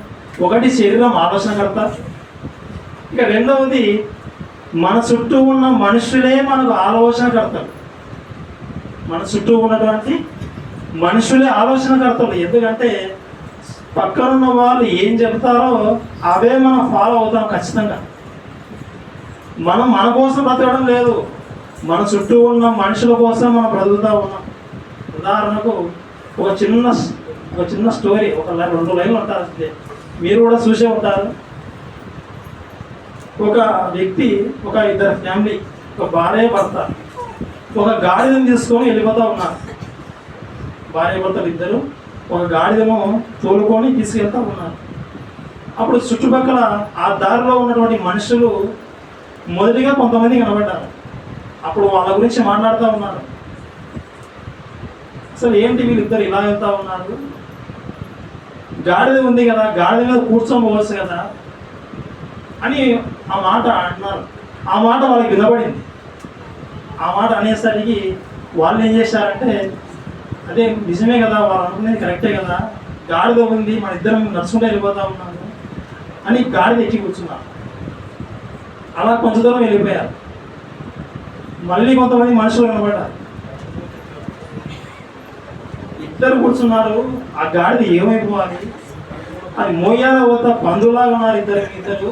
ఒకటి శరీరం ఆలోచనకర్త. ఇక రెండవది మన చుట్టూ ఉన్న మనుషులే మనకు ఆలోచనకర్తలు. మన చుట్టూ ఉన్నటువంటి మనుషులే ఆలోచనకర్తలు. ఎందుకంటే పక్కనున్న వాళ్ళు ఏం చెప్తారో అవే మనం ఫాలో అవుతాం ఖచ్చితంగా. మనం మన కోసం బ్రతకడం లేదు, మన చుట్టూ ఉన్న మనుషుల కోసం మనం బ్రతుకుతూ ఉన్నాం. ఉదాహరణకు ఒక చిన్న ఒక చిన్న స్టోరీ, ఒక 2 లైన్లు ఉంటారు అంతే, మీరు కూడా చూసే ఉంటారు. ఒక వ్యక్తి, ఒక ఇద్దరు ఫ్యామిలీ, ఒక భార్య భర్త ఒక గాడిదని తీసుకొని వెళ్ళిపోతూ ఉన్నారు. భార్య భర్తలు ఇద్దరు ఒక గాడిదను తోలుకొని తీసుకెళ్తూ ఉన్నారు. అప్పుడు చుట్టుపక్కల ఆ దారిలో ఉన్నటువంటి మనుషులు మొదటిగా కొంతమంది కనబడ్డారు. అప్పుడు వాళ్ళ గురించి మాట్లాడుతూ ఉన్నారు. అసలు ఏంటి వీళ్ళిద్దరు ఇలా వెళ్తూ ఉన్నారు, గాడిద ఉంది కదా, గాడిద మీద కూర్చొని పోవచ్చు కదా అని ఆ మాట అంటున్నారు. ఆ మాట వాళ్ళకి వినబడింది. ఆ మాట అనేసరికి వాళ్ళు ఏం చేశారంటే, అదే నిజమే కదా, వాళ్ళు అనుకునేది కరెక్టే కదా, గాడిద ఉంది, మన ఇద్దరం నడుచుకుంటూ వెళ్ళిపోతా ఉన్నాము అని గాడిద ఎక్కి కూర్చున్నారు. అలా కొంచెం దూరం వెళ్ళిపోయారు. మళ్ళీ కొంతమంది మనుషులు కనబడ్డారు. ఇద్దరు కూర్చున్నారు. ఆ గాడిద ఏమైపోవాలి, అది మోయాల పోతా పందులాగా ఉన్నారు ఇద్దరు.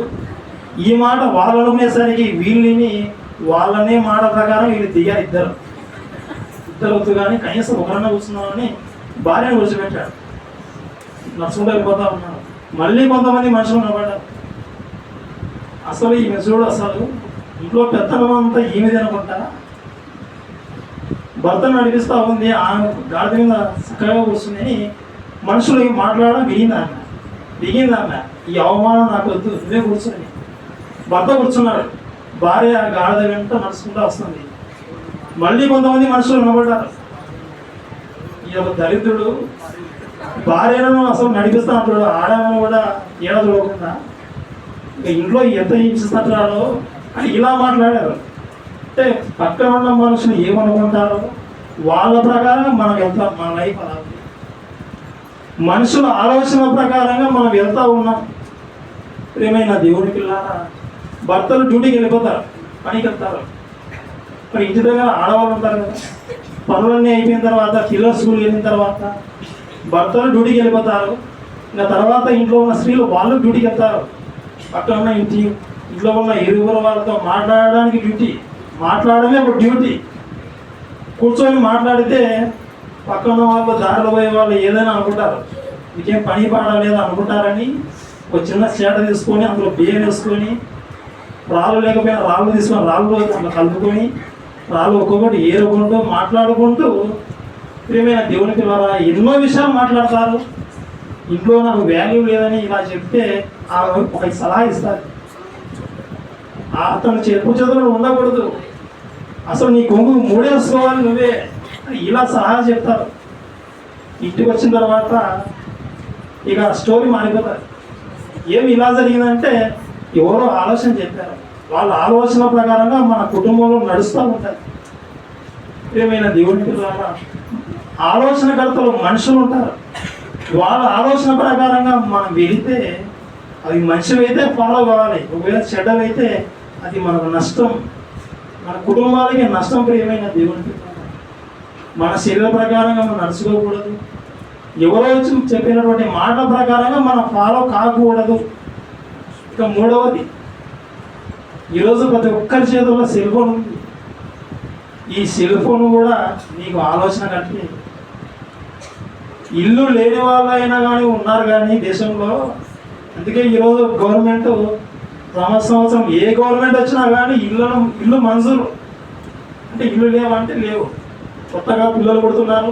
ఈ మాట వాళ్ళు అనుకునేసరికి వీళ్ళని వాళ్ళనే మాట ప్రకారం వీళ్ళు దిగారు. ఇద్దరు వద్దు కానీ కనీసం ఒకరన్నా కూర్చున్నామని భార్యను కూర్చోబెట్టాడు. నడుచుకుంటూ వెళ్ళిపోతా ఉన్నారు. మళ్ళీ కొంతమంది మనుషులు కనబడ్డారు. అసలు ఈమె చూడు, అసలు ఇంట్లో పెత్తనం అంతా ఈమె తినకుండా భర్తను నడిపిస్తూ ఉంది, ఆ గాడిద మీద చక్కగా కూర్చుని మనుషులు మాట్లాడడం దిగింది ఆమె. ఈ అవమానం నాకు వద్దు, నువ్వే కూర్చొని. భర్త కూర్చున్నాడు, భార్య గాడిద వెంట నడుచుకుంటూ వస్తుంది. మళ్ళీ కొంతమంది మనుషులు కనబడ్డారు. ఈ ఒక దరిద్రుడు భార్యను అసలు నడిపిస్తా అంటాడు, ఆడమని కూడా ఏడ చూడకుండా ఇంట్లో ఎంత హింసిస్తాడో అని ఇలా మాట్లాడారు. అంటే పక్కన ఉన్న మనుషులు ఏమనుకుంటారో వాళ్ళ ప్రకారంగా మనం వెళ్తాం. మన లైఫ్ అలా ఉంది. మనుషుల ఆలోచన ప్రకారంగా మనం వెళ్తూ ఉన్నాం. ప్రియమైన దేవుని పిల్లారా, భర్తలు డ్యూటీకి వెళ్ళిపోతారు, పనికి వెళ్తారు. మరి ఇంటి దగ్గర ఆడవాళ్ళు ఉంటారు కదా, పనులన్నీ అయిపోయిన తర్వాత, పిల్లలు స్కూల్కి వెళ్ళిన తర్వాత భర్తలు డ్యూటీకి వెళ్ళిపోతారు. ఇంకా తర్వాత ఇంట్లో ఉన్న స్త్రీలు వాళ్ళు డ్యూటీకి వెళ్తారు. పక్కన ఉన్న ఇంట్లో ఉన్న ఇరుగురు వాళ్ళతో మాట్లాడడానికి డ్యూటీ, మాట్లాడమే ఒక డ్యూటీ. కూర్చొని మాట్లాడితే పక్కన వాళ్ళు, దారిలో పోయే వాళ్ళు ఏదైనా అనుకుంటారు, మీకేం పని పాడలేదు అనుకుంటారని ఒక చిన్న చేట తీసుకొని అందులో బియ్యం వేసుకొని, రాళ్ళు లేకపోయినా రాళ్ళు తీసుకొని రాళ్ళు అట్లా కలుపుకొని రాళ్ళు ఒక్కొక్కటి ఏరుకుంటూ మాట్లాడుకుంటూ, ప్రియమైన దేవుని పిల్లరా, ఎన్నో విషయాలు మాట్లాడతారు. ఇంట్లో నాకు వాల్యూ లేదని ఇలా చెప్తే ఒక సలహా ఇస్తారు. అతను చెప్పు చదువులు ఉండకూడదు, అసలు నీ కొంగు మూడేసుకోవాలి నువ్వే అని ఇలా సలహా చెప్తారు. ఇంటికి వచ్చిన తర్వాత ఇక స్టోరీ మారిపోతారు. ఏమి ఇలా జరిగిందంటే ఎవరో ఆలోచన చెప్పారు. వాళ్ళ ఆలోచన ప్రకారంగా మన కుటుంబంలో నడుస్తూ ఉంటారు. ప్రియమైన దేవుని పిల్లల, ఆలోచనకర్తలు మనుషులు ఉంటారు. వాళ్ళ ఆలోచన ప్రకారంగా మనం వెళితే అవి మంచివైతే ఫాలో కావాలి, ఒకవేళ చెడ్డవైతే అది మనకు నష్టం, మన కుటుంబాలకి నష్టం. ప్రియమైన దేవుని పిల్లల, మన శరీర ప్రకారంగా మనం నడుచుకోకూడదు. ఎవరో చెప్పినటువంటి మాట ప్రకారంగా మనం ఫాలో కాకూడదు. ఇక మూడవది, ఈరోజు ప్రతి ఒక్కరి చేతుల్లో సెల్ ఫోన్ ఉంది. ఈ సెల్ ఫోన్ కూడా నీకు ఆలోచన కట్టి, ఇల్లు లేని వాళ్ళైనా కానీ ఉన్నారు కానీ దేశంలో. అందుకే ఈరోజు గవర్నమెంట్ సంవత్సరం ఏ గవర్నమెంట్ వచ్చినా కానీ ఇల్లు మంజూరు. అంటే ఇల్లు లేవంటే లేవు, కొత్తగా పిల్లలు పుడుతున్నారు,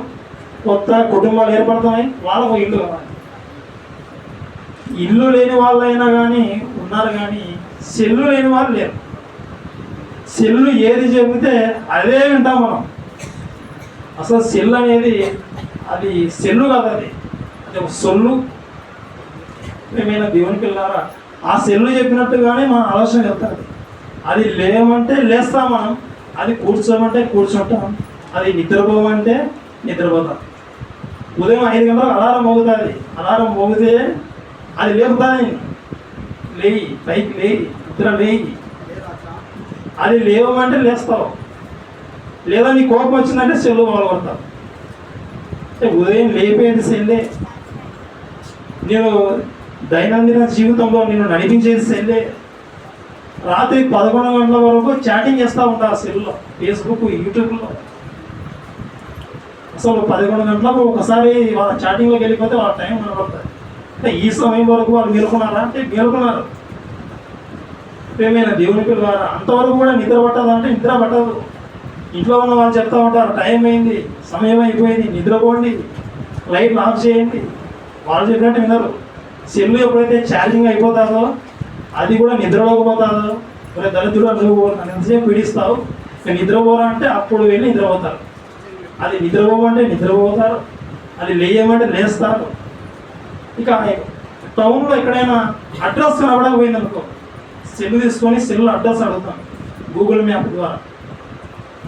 కొత్త కుటుంబాలు ఏర్పడుతున్నాయి, వాళ్ళకు ఇల్లు కావాలి. ఇల్లు లేని వాళ్ళైనా కానీ ఉన్నారు కానీ సెల్లు లేని వాళ్ళు లేరు. సెల్లు ఏది చెబితే అదే వింటాం మనం. అసలు సెల్ అనేది అది సెల్లు కాదు, అది ఒక సొల్లు. ఏమైనా దేవుని పిల్లారా, ఆ సెల్లు చెప్పినట్టుగానే మన ఆలోచన వెళ్తారు. అది లేమంటే లేస్తాం మనం, అది కూర్చోమంటే కూర్చుంటాం, అది నిద్రపోమంటే నిద్రపోతాం. ఉదయం 5 గంటలకు అలారం మోగుతుంది. అలారం మోగితే అది లేపుతుంది, లేయి పైకి లేయి, నిద్ర లేయి. అది లేవమంటే లేస్తావు, లేదా నీ కోపం వచ్చిందంటే సెల్లు మొదలుకొడతావు. ఉదయం లేపేది సెల్లే, నేను దైనందిన జీవితంలో నేను నడిపించేది సెల్లే. రాత్రి 11 గంటల వరకు చాటింగ్ చేస్తూ ఉంటా సెల్లో, ఫేస్బుక్, యూట్యూబ్లో. అసలు 11 గంటలకు ఒకసారి వాళ్ళ చాటింగ్లోకి వెళ్ళిపోతే వాళ్ళ టైం కనబడుతుంది. అంటే ఈ సమయం వరకు వాళ్ళు మేలుకున్నారా అంటే మేలుకున్నారు. ప్రేమైన దేవుని పిల్లవారా, అంతవరకు కూడా నిద్ర పట్టదు అంటే నిద్ర పట్టదు. ఇంట్లో ఉన్న వాళ్ళు చెప్తా ఉంటారు, టైం అయింది, సమయం అయిపోయింది, నిద్రపోండి, లైట్లు ఆఫ్ చేయండి. వాళ్ళు చెప్పినట్టు వినరు. సెల్లు ఎప్పుడైతే ఛార్జింగ్ అయిపోతుందో అది కూడా నిద్రలోకి పోతుందో, దళితుడు నువ్వు ఎంతసేపు పీడిస్తావు, నిద్రపోరా అంటే అప్పుడు వెళ్ళి నిద్రపోతారు. అది నిద్రపోమంటే నిద్రపోతారు, అది లేయమంటే లేస్తారు. ఇక టౌన్లో ఎక్కడైనా అడ్రస్ కనబడకపోయింది అనుకో, సెల్ తీసుకొని సెల్ అడ్రస్ అడుగుతాం గూగుల్ మ్యాప్ ద్వారా.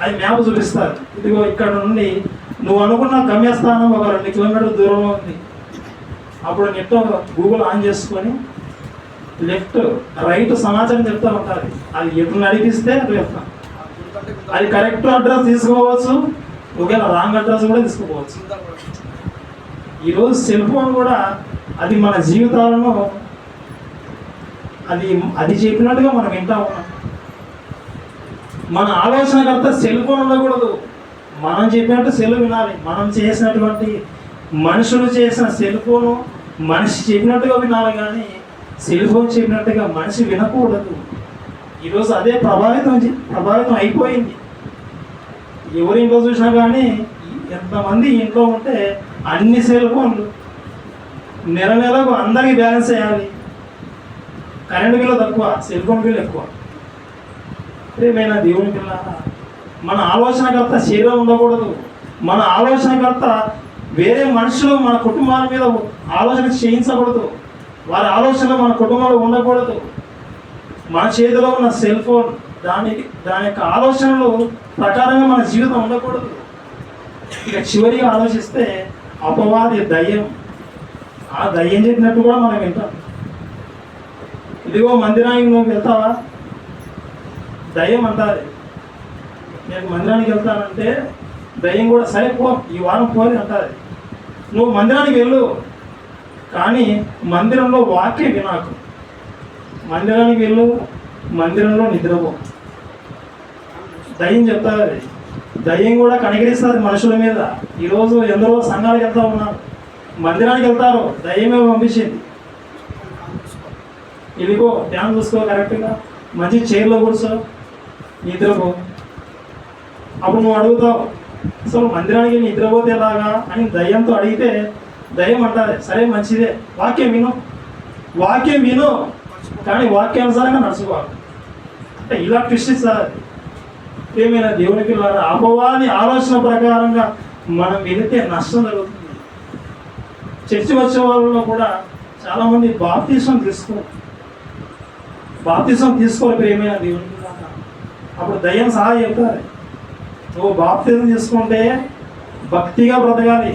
అది మ్యాప్ చూపిస్తారు, ఇదిగో ఇక్కడ నుండి నువ్వు అనుకున్న గమ్యస్థానం ఒక 2 కిలోమీటర్ల దూరంలో ఉంది. అప్పుడు నెట్ గూగుల్ ఆన్ చేసుకొని లెఫ్ట్ రైట్ సమాచారం చెప్తా ఉంటుంది. అది ఎప్పుడు నడిపిస్తే అటు వెళ్తాం. అది కరెక్ట్ అడ్రస్ తీసుకోవచ్చు, ఒకవేళ రాంగ్ అడ్రస్ కూడా తీసుకోవచ్చు. ఈరోజు సెల్ ఫోన్ కూడా అది మన జీవితాలను అది చెప్పినట్టుగా మనం వింటా ఉన్నాం. మన ఆలోచనకర్త సెల్ ఫోన్ ఉండకూడదు, మనం చెప్పినట్టు సెల్ వినాలి. మనం చేసినటువంటి మనుషులు చేసిన సెల్ ఫోను మనిషి చెప్పినట్టుగా వినాలి, కానీ సెల్ ఫోన్ చెప్పినట్టుగా మనిషి వినకూడదు. ఈరోజు అదే ప్రభావితం అయిపోయింది. ఎవరి ఇంట్లో చూసినా కానీ ఎంతమంది ఇంట్లో ఉంటే అన్ని సెల్ ఫోన్లు, నెలకు అందరికీ బ్యాలెన్స్ చేయాలి. కరెంటు బిల్లు తక్కువ, సెల్ ఫోన్ బిల్లు ఎక్కువ. ప్రియమైన దేవుని పిల్లలారా, మన ఆలోచనకర్త శరీరం ఉండకూడదు. మన ఆలోచనకర్త వేరే మనుషులు మన కుటుంబాల మీద ఆలోచన చేయించకూడదు. వారి ఆలోచనలు మన కుటుంబంలో ఉండకూడదు. మన చేతిలో ఉన్న సెల్ ఫోన్ దాని యొక్క ఆలోచనలు ప్రకారంగా మన జీవితం ఉండకూడదు. ఇక చివరిగా ఆలోచిస్తే అపవాది దయ్యం, ఆ దయ్యం చెప్పినట్టు కూడా మనం వింటాం. ఇదిగో మందిరానికి నువ్వు వెళ్తావా, దయ్యం అంటారు. నేను మందిరానికి వెళ్తానంటే దయ్యం కూడా సరే పో, ఈ వారం పోని అంటారు. నువ్వు మందిరానికి వెళ్ళు, కానీ మందిరంలో వాక్యం వినాకు. మందిరానికి వెళ్ళు, మందిరంలో నిద్రపో. దయ్యం చెప్తారు. దయ్యం కూడా కనికరిస్తుంది మనుషుల మీద. ఈరోజు ఎందరో సంఘాలకు వెళ్తూ ఉన్నారు, మందిరానికి వెళ్తారు, దయ్యమే పంపించింది. వెళ్ళిపో, ధ్యానం చూసుకో, కరెక్ట్గా మంచి చైర్లో కూర్చో, నిద్రపో. అప్పుడు నువ్వు అడుగుతావు, అసలు మందిరానికి నిద్రపోతే ఎలాగా అని దయ్యంతో అడిగితే దయ్యం అంటారు, సరే మంచిదే, వాక్యం విను, కానీ వాక్యానుసారంగా నడుచుకోవాలి. అంటే ఇలా ట్విస్ట్ ఇస్తారు. ఏమైనా దేవుని పిల్లల అపవాది ఆలోచన ప్రకారంగా మనం వెళితే నష్టం జరుగుతుంది. చర్చి వచ్చే వాళ్ళలో కూడా చాలామంది బాప్తిసం తీసుకోవాలి. ప్రేమైన దేవుని పిల్లల, అప్పుడు దయ్యం సహాయం చెప్తారు, నువ్వు బాప్తిజం తీసుకుంటే భక్తిగా బ్రతకాలి,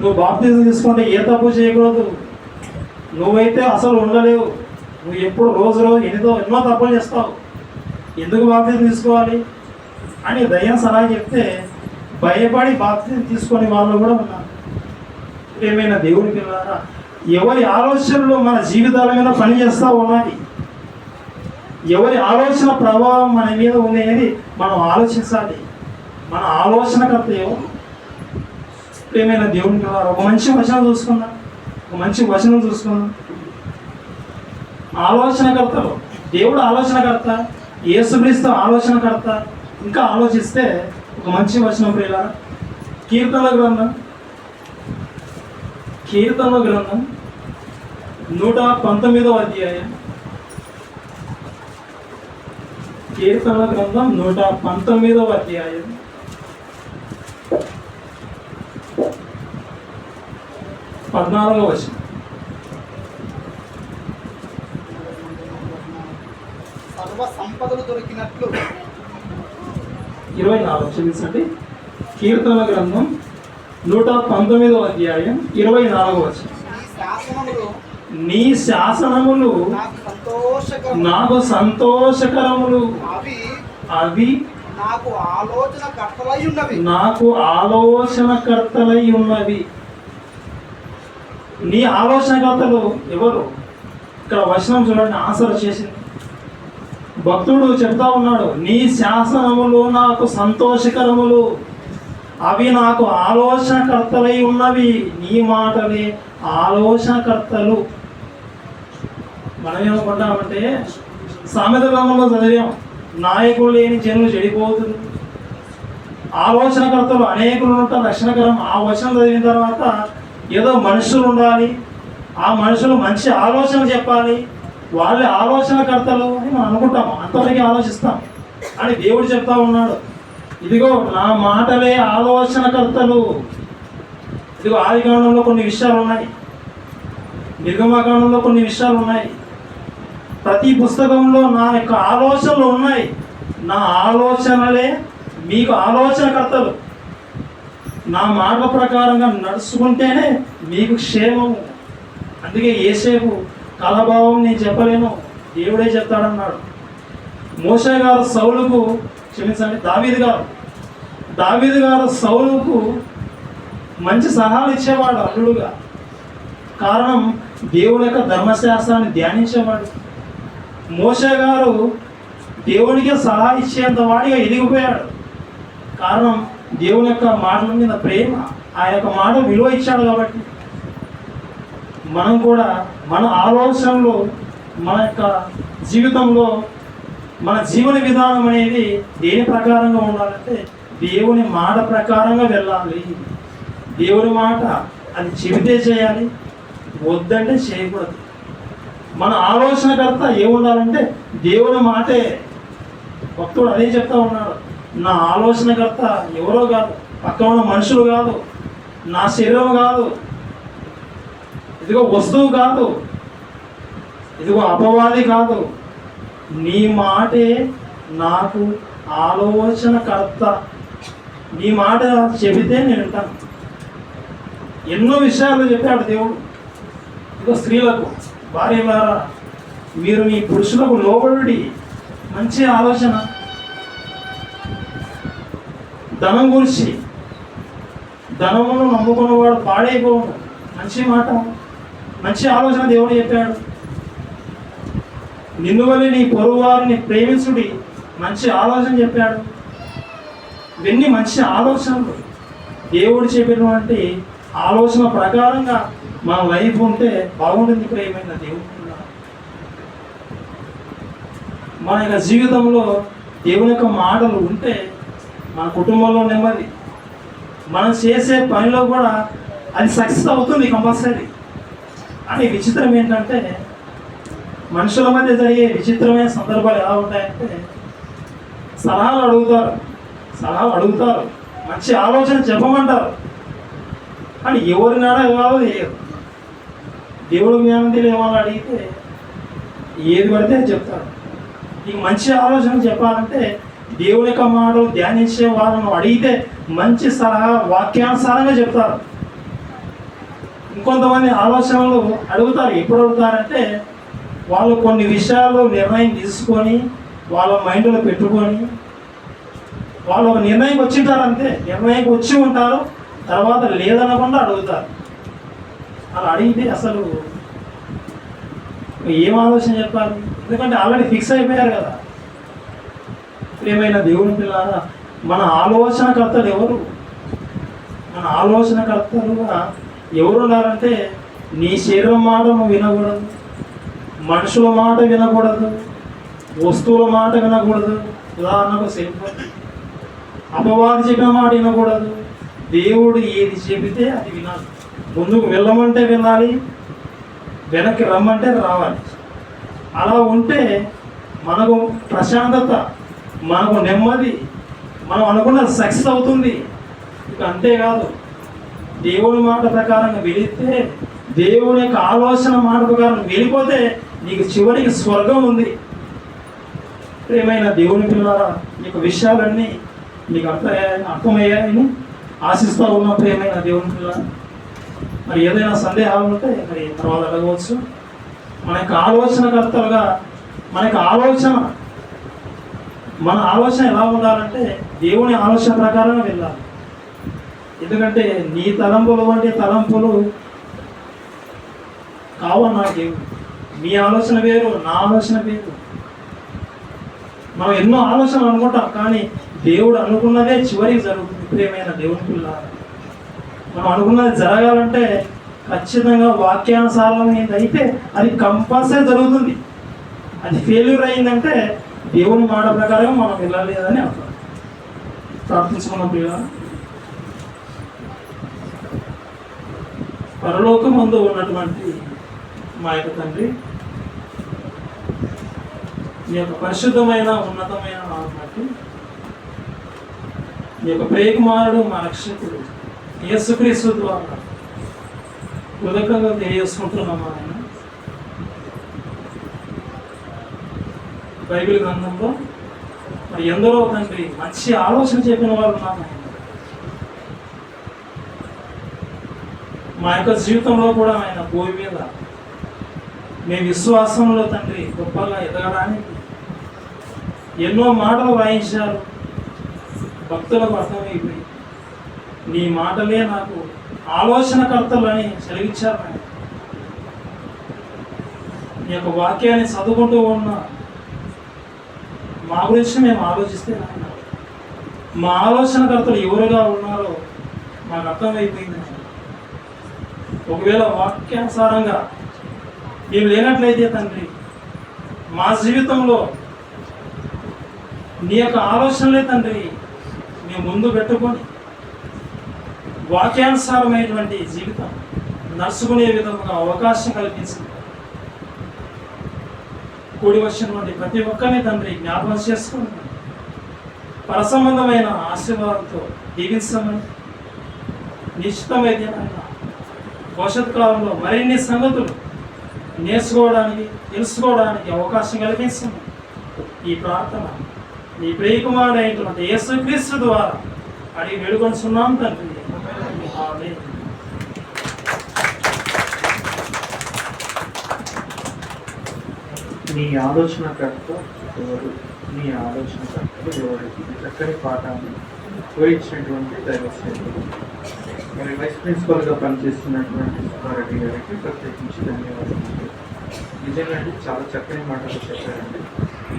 నువ్వు బాప్తిజం తీసుకుంటే ఏ తప్పు చేయకూడదు, నువ్వైతే అసలు ఉండలేవు, నువ్వు ఎప్పుడు రోజు ఎన్నో తప్పులు చేస్తావు, ఎందుకు బాప్తిజం తీసుకోవాలి అని దయ్యం సలహా చెప్తే భయపడి బాప్తిజం తీసుకునే వాళ్ళు కూడా ఉన్నారు. ఏమైనా దేవుని పిల్లలారా, ఎవరి ఆలోచనలు మన జీవితాల మీద పనిచేస్తూ ఉన్నాయి, ఎవరి ఆలోచన ప్రభావం మన మీద ఉంది అనేది మనం ఆలోచించాలి. మన ఆలోచనకర్త ఎవరు? ప్రియమైన దేవుని పిల్లలారా, ఒక మంచి వచనం చూసుకుందాం. ఆలోచనకర్తలు, దేవుడు ఆలోచనకర్త, యేసుక్రీస్తు ఆలోచనకర్త. ఇంకా ఆలోచిస్తే ఒక మంచి వచనం ప్రియులారా, కీర్తనల గ్రంథం 119వ అధ్యాయం. కీర్తనల గ్రంథం 119వ అధ్యాయం 14వ వచనం. సర్వ సంపదలు దొరికినట్లు 24 క్షమించండి. కీర్తనల గ్రంథం 119వ అధ్యాయం 24వ వచనం. నీ శాసనములు నాకు సంతోషకరములు, అవి నాకు ఆలోచనకర్తలై ఉన్నవి. నీ ఆలోచనకర్తలు ఎవరు? ఇక్కడ వచనం చూడండి, ఆన్సర్ చేసింది. భక్తుడు చెప్తా ఉన్నాడు, నీ శాసనములు నాకు సంతోషకరములు. అవి నాకు ఆలోచనకర్తలై ఉన్నవి. నీ మాటలే ఆలోచనకర్తలు. మనం ఏమనుకుంటామంటే సామెత గ్రంథంలో చదివాం, నాయకులు లేని జనులు చెడిపోతుంది, ఆలోచనకర్తలు అనేకులు ఉంటారు రక్షణకరం. ఆ వచనం చదివిన తర్వాత ఏదో మనుషులు ఉండాలి, ఆ మనుషులు మంచి ఆలోచన చెప్పాలి, వాళ్ళే ఆలోచనకర్తలు అని మనం అనుకుంటాము, అంతవరకు ఆలోచిస్తాం. అని దేవుడు చెప్తా ఉన్నాడు, ఇదిగో నా మాటలే ఆలోచనకర్తలు. ఇదిగో ఆదికాండంలో కొన్ని విషయాలు ఉన్నాయి, నిర్గమకాండంలో కొన్ని విషయాలు ఉన్నాయి, ప్రతి పుస్తకంలో నా యొక్క ఆలోచనలు ఉన్నాయి. నా ఆలోచనలే మీకు ఆలోచనకర్తలు. నా మాట ప్రకారంగా నడుచుకుంటేనే మీకు క్షేమము. అందుకే యేసేపు కలభావం నేను చెప్పలేను, దేవుడే చెప్తాడన్నాడు. మోషే గారు సౌలుకు, క్షమించండి, దావీదు గారు సౌలుకు మంచి సలహాలు ఇచ్చేవాడు అల్లుడుగా. కారణం దేవుని యొక్క ధర్మశాస్త్రాన్ని ధ్యానించేవాడు. మోషే గారు దేవునికే సలహా ఇచ్చేంత వాడిగా ఎదిగిపోయాడు. కారణం దేవుని యొక్క మాటల మీద ప్రేమ, ఆ యొక్క మాట విలువ ఇచ్చాడు. కాబట్టి మనం కూడా మన ఆలోచనలు, మన యొక్క జీవితంలో మన జీవన విధానం అనేది దేని ప్రకారంగా ఉండాలంటే దేవుని మాట ప్రకారంగా వెళ్ళాలి. దేవుని మాట అది చెబితే చేయాలి, వద్దంటే చేయకూడదు. మన ఆలోచనకర్త ఏముండాలంటే దేవుని మాటే. భక్తుడు అదే చెప్తా ఉన్నాడు, నా ఆలోచనకర్త ఎవరో కాదు, పక్క ఉన్న మనుషులు కాదు, నా శరీరం కాదు, ఇదిగో వస్తువు కాదు, ఇదిగో అపవాది కాదు, నీ మాటే నాకు ఆలోచనకర్త. నీ మాట చెబితే నేను వింటాను. ఎన్నో విషయాలు చెప్పాడు దేవుడు. ఇదిగో స్త్రీలకు, భార్యలారా మీరు మీ పురుషులకు లోబడి, మంచి ఆలోచన. ధనం గురించి, ధనమును నమ్ముకున్నవాడు పాడైపోను, మంచి మాట, మంచి ఆలోచన దేవుడు చెప్పాడు. నిన్ను వల్ల నీ పొరుగు వారిని ప్రేమించుడి, మంచి ఆలోచన చెప్పాడు. ఇవన్నీ మంచి ఆలోచనలు. దేవుడు చెప్పినటువంటి ఆలోచన ప్రకారంగా మన లైఫ్ ఉంటే బాగుంటుంది. ప్రేమైన దేవుడు మన యొక్క జీవితంలో దేవుని యొక్క మాటలు ఉంటే మన కుటుంబంలో నెమ్మది, మనం చేసే పనిలో కూడా అది సక్సెస్ అవుతుంది కంపల్సరీ. అని విచిత్రం ఏంటంటే మనుషుల మధ్య జరిగే విచిత్రమైన సందర్భాలు ఎలా ఉంటాయంటే సలహాలు అడుగుతారు, మంచి ఆలోచన చెప్పమంటారు, కానీ ఎవరినాడా కాదో తెలియదు. దేవుడు జ్ఞానం తెలియమని అడిగితే ఏది పడితే అది చెప్తారు. నీకు మంచి ఆలోచన చెప్పాలంటే దేవుని యొక్క మాటలు ధ్యానించే వాళ్ళను అడిగితే మంచి సలహా వాక్యానుసారంగా చెప్తారు. ఇంకొంతమంది ఆలోచనలు అడుగుతారు. ఎప్పుడు అడుగుతారంటే వాళ్ళు కొన్ని విషయాలు నిర్ణయం తీసుకొని వాళ్ళ మైండ్లో పెట్టుకొని వాళ్ళు ఒక నిర్ణయంకి వచ్చింటారు, అంతే, నిర్ణయంకి వచ్చి ఉంటారు, తర్వాత లేదనకుండా అడుగుతారు. అలా అడిగితే అసలు ఏం ఆలోచన చెప్పాలి? ఎందుకంటే ఆల్రెడీ ఫిక్స్ అయిపోయారు కదా. ప్రియమైన దేవుని పిల్లారా, మన ఆలోచనకర్తలు ఎవరు? మన ఆలోచనకర్తలుగా ఎవరు ఉండాలంటే నీ శరీరం మాట నువ్వు వినకూడదు, మనుషుల మాట వినకూడదు, వస్తువుల మాట వినకూడదు. ఉదాహరణకు సెల్ఫోన్, అపవాది చెప్పిన మాట వినకూడదు. దేవుడు ఏది చెబితే అది వినాలి. ముందుకు వెళ్ళమంటే వెళ్ళాలి, వెనక్కి రమ్మంటే రావాలి. అలా ఉంటే మనకు ప్రశాంతత, మనకు నెమ్మది, మనం అనుకున్నది సక్సెస్ అవుతుంది. ఇక అంతేకాదు, దేవుని మాట ప్రకారంగా వెళితే, దేవుని యొక్క ఆలోచన మాట ప్రకారం వెళ్ళిపోతే నీకు చివరికి స్వర్గం ఉంది. ప్రియమైన దేవుని పిల్లలారా, ఈ యొక్క విషయాలన్నీ నీకు అర్థమయ్యాయని ఆశిస్తూ ఉన్న ప్రియమైన దేవుని పిల్లలారా, మరి ఏదైనా సందేహాలు ఉంటే మరి తర్వాత అడగవచ్చు. మన యొక్క ఆలోచనకర్తలుగా మన ఆలోచన ఎలా ఉండాలంటే దేవుని ఆలోచన ప్రకారంగా వెళ్ళాలి. ఎందుకంటే నీ తలంపులు వంటి తలంపులు కావన్నా దేవుడు. మీ ఆలోచన వేరు, నా ఆలోచన వేరు. మనం ఎన్నో ఆలోచనలు అనుకుంటాం, కానీ దేవుడు అనుకున్నదే చివరికి జరుగుతుంది. ప్రియమైన దేవుని పిల్లారా, మనం అనుకున్నది జరగాలంటే ఖచ్చితంగా వాక్యానుసారమైంది అయితే అది కంపల్సరీ జరుగుతుంది. అది ఫెయిల్యూర్ అయిందంటే దేవుని మాట ప్రకారం మనం వెళ్ళలేదని అర్థం. ప్రార్థించుకున్న ప్రియులారా, పరలోకమందు ఉన్నటువంటి మా యొక్క తండ్రి, మీ యొక్క పరిశుద్ధమైన ఉన్నతమైన నామమును బట్టి మీ యొక్క ప్రియకుమారుడు మా రక్షకుడు యేసుక్రీస్తు ద్వారా కృతజ్ఞతలు తెలియజేసుకుంటున్నాము. ఆయన బైబిల్ గ్రంథంలో మరి ఎందరో తండ్రి మంచి ఆలోచన చెప్పిన వాళ్ళు ఉన్నాము. ఆయన మా యొక్క జీవితంలో కూడా ఆయన భూమి మీద మేము విశ్వాసంలో తండ్రి గొప్పగా ఎదగడానికి ఎన్నో మాటలు వాయించారు. భక్తులకు అర్థమైపోయి నీ మాటలే నాకు ఆలోచనకర్తలు అని సెలవిచ్చారు. ఆయన నీ యొక్క వాక్యాన్ని చదువుకుంటూ ఉన్న మా గురించి మేము ఆలోచిస్తే నాయన మా ఆలోచనకర్తలు ఎవరుగా ఉన్నారో మాకు అర్థమైపోయింది. ఒకవేళ వాక్యానుసారంగా మేము లేనట్లయితే తండ్రి మా జీవితంలో నీ యొక్క ఆలోచనలే తండ్రి మేము ముందు పెట్టుకొని వాక్యానుసారమైనటువంటి జీవితం నడుచుకునే విధంగా అవకాశం కల్పించింది. కూడి వచ్చినటువంటి ప్రతి ఒక్కరిని తండ్రి జ్ఞాపకం చేసుకుని పరసంబంధమైన ఆశీర్వాదంతో దీవించమని నిశ్చితమైతే భవిష్యత్ కాలంలో మరిన్ని సంగతులు నేర్చుకోవడానికి తెలుసుకోవడానికి అవకాశం కల్పించమని ఈ ప్రార్థన నీ ప్రియకుమారుడు అయినటువంటి యేసుక్రీస్తు ద్వారా అడిగి వేడుకొనిచున్నాం తండ్రి. ఆమేన్. నీ ఆలోచనకర్త ఎవరు? నీ ఆలోచనకర్త ఎవరు? చక్కని పాఠాన్ని వివరించినటువంటి దైవసేవకుడు మరి వైస్ ప్రిన్సిపల్గా పనిచేస్తున్నటువంటి సుబ్బారెడ్డి గారికి ప్రత్యేకించి ధన్యవాదాలు. నిజంగా చాలా చక్కని మాటలు చెప్పారండి.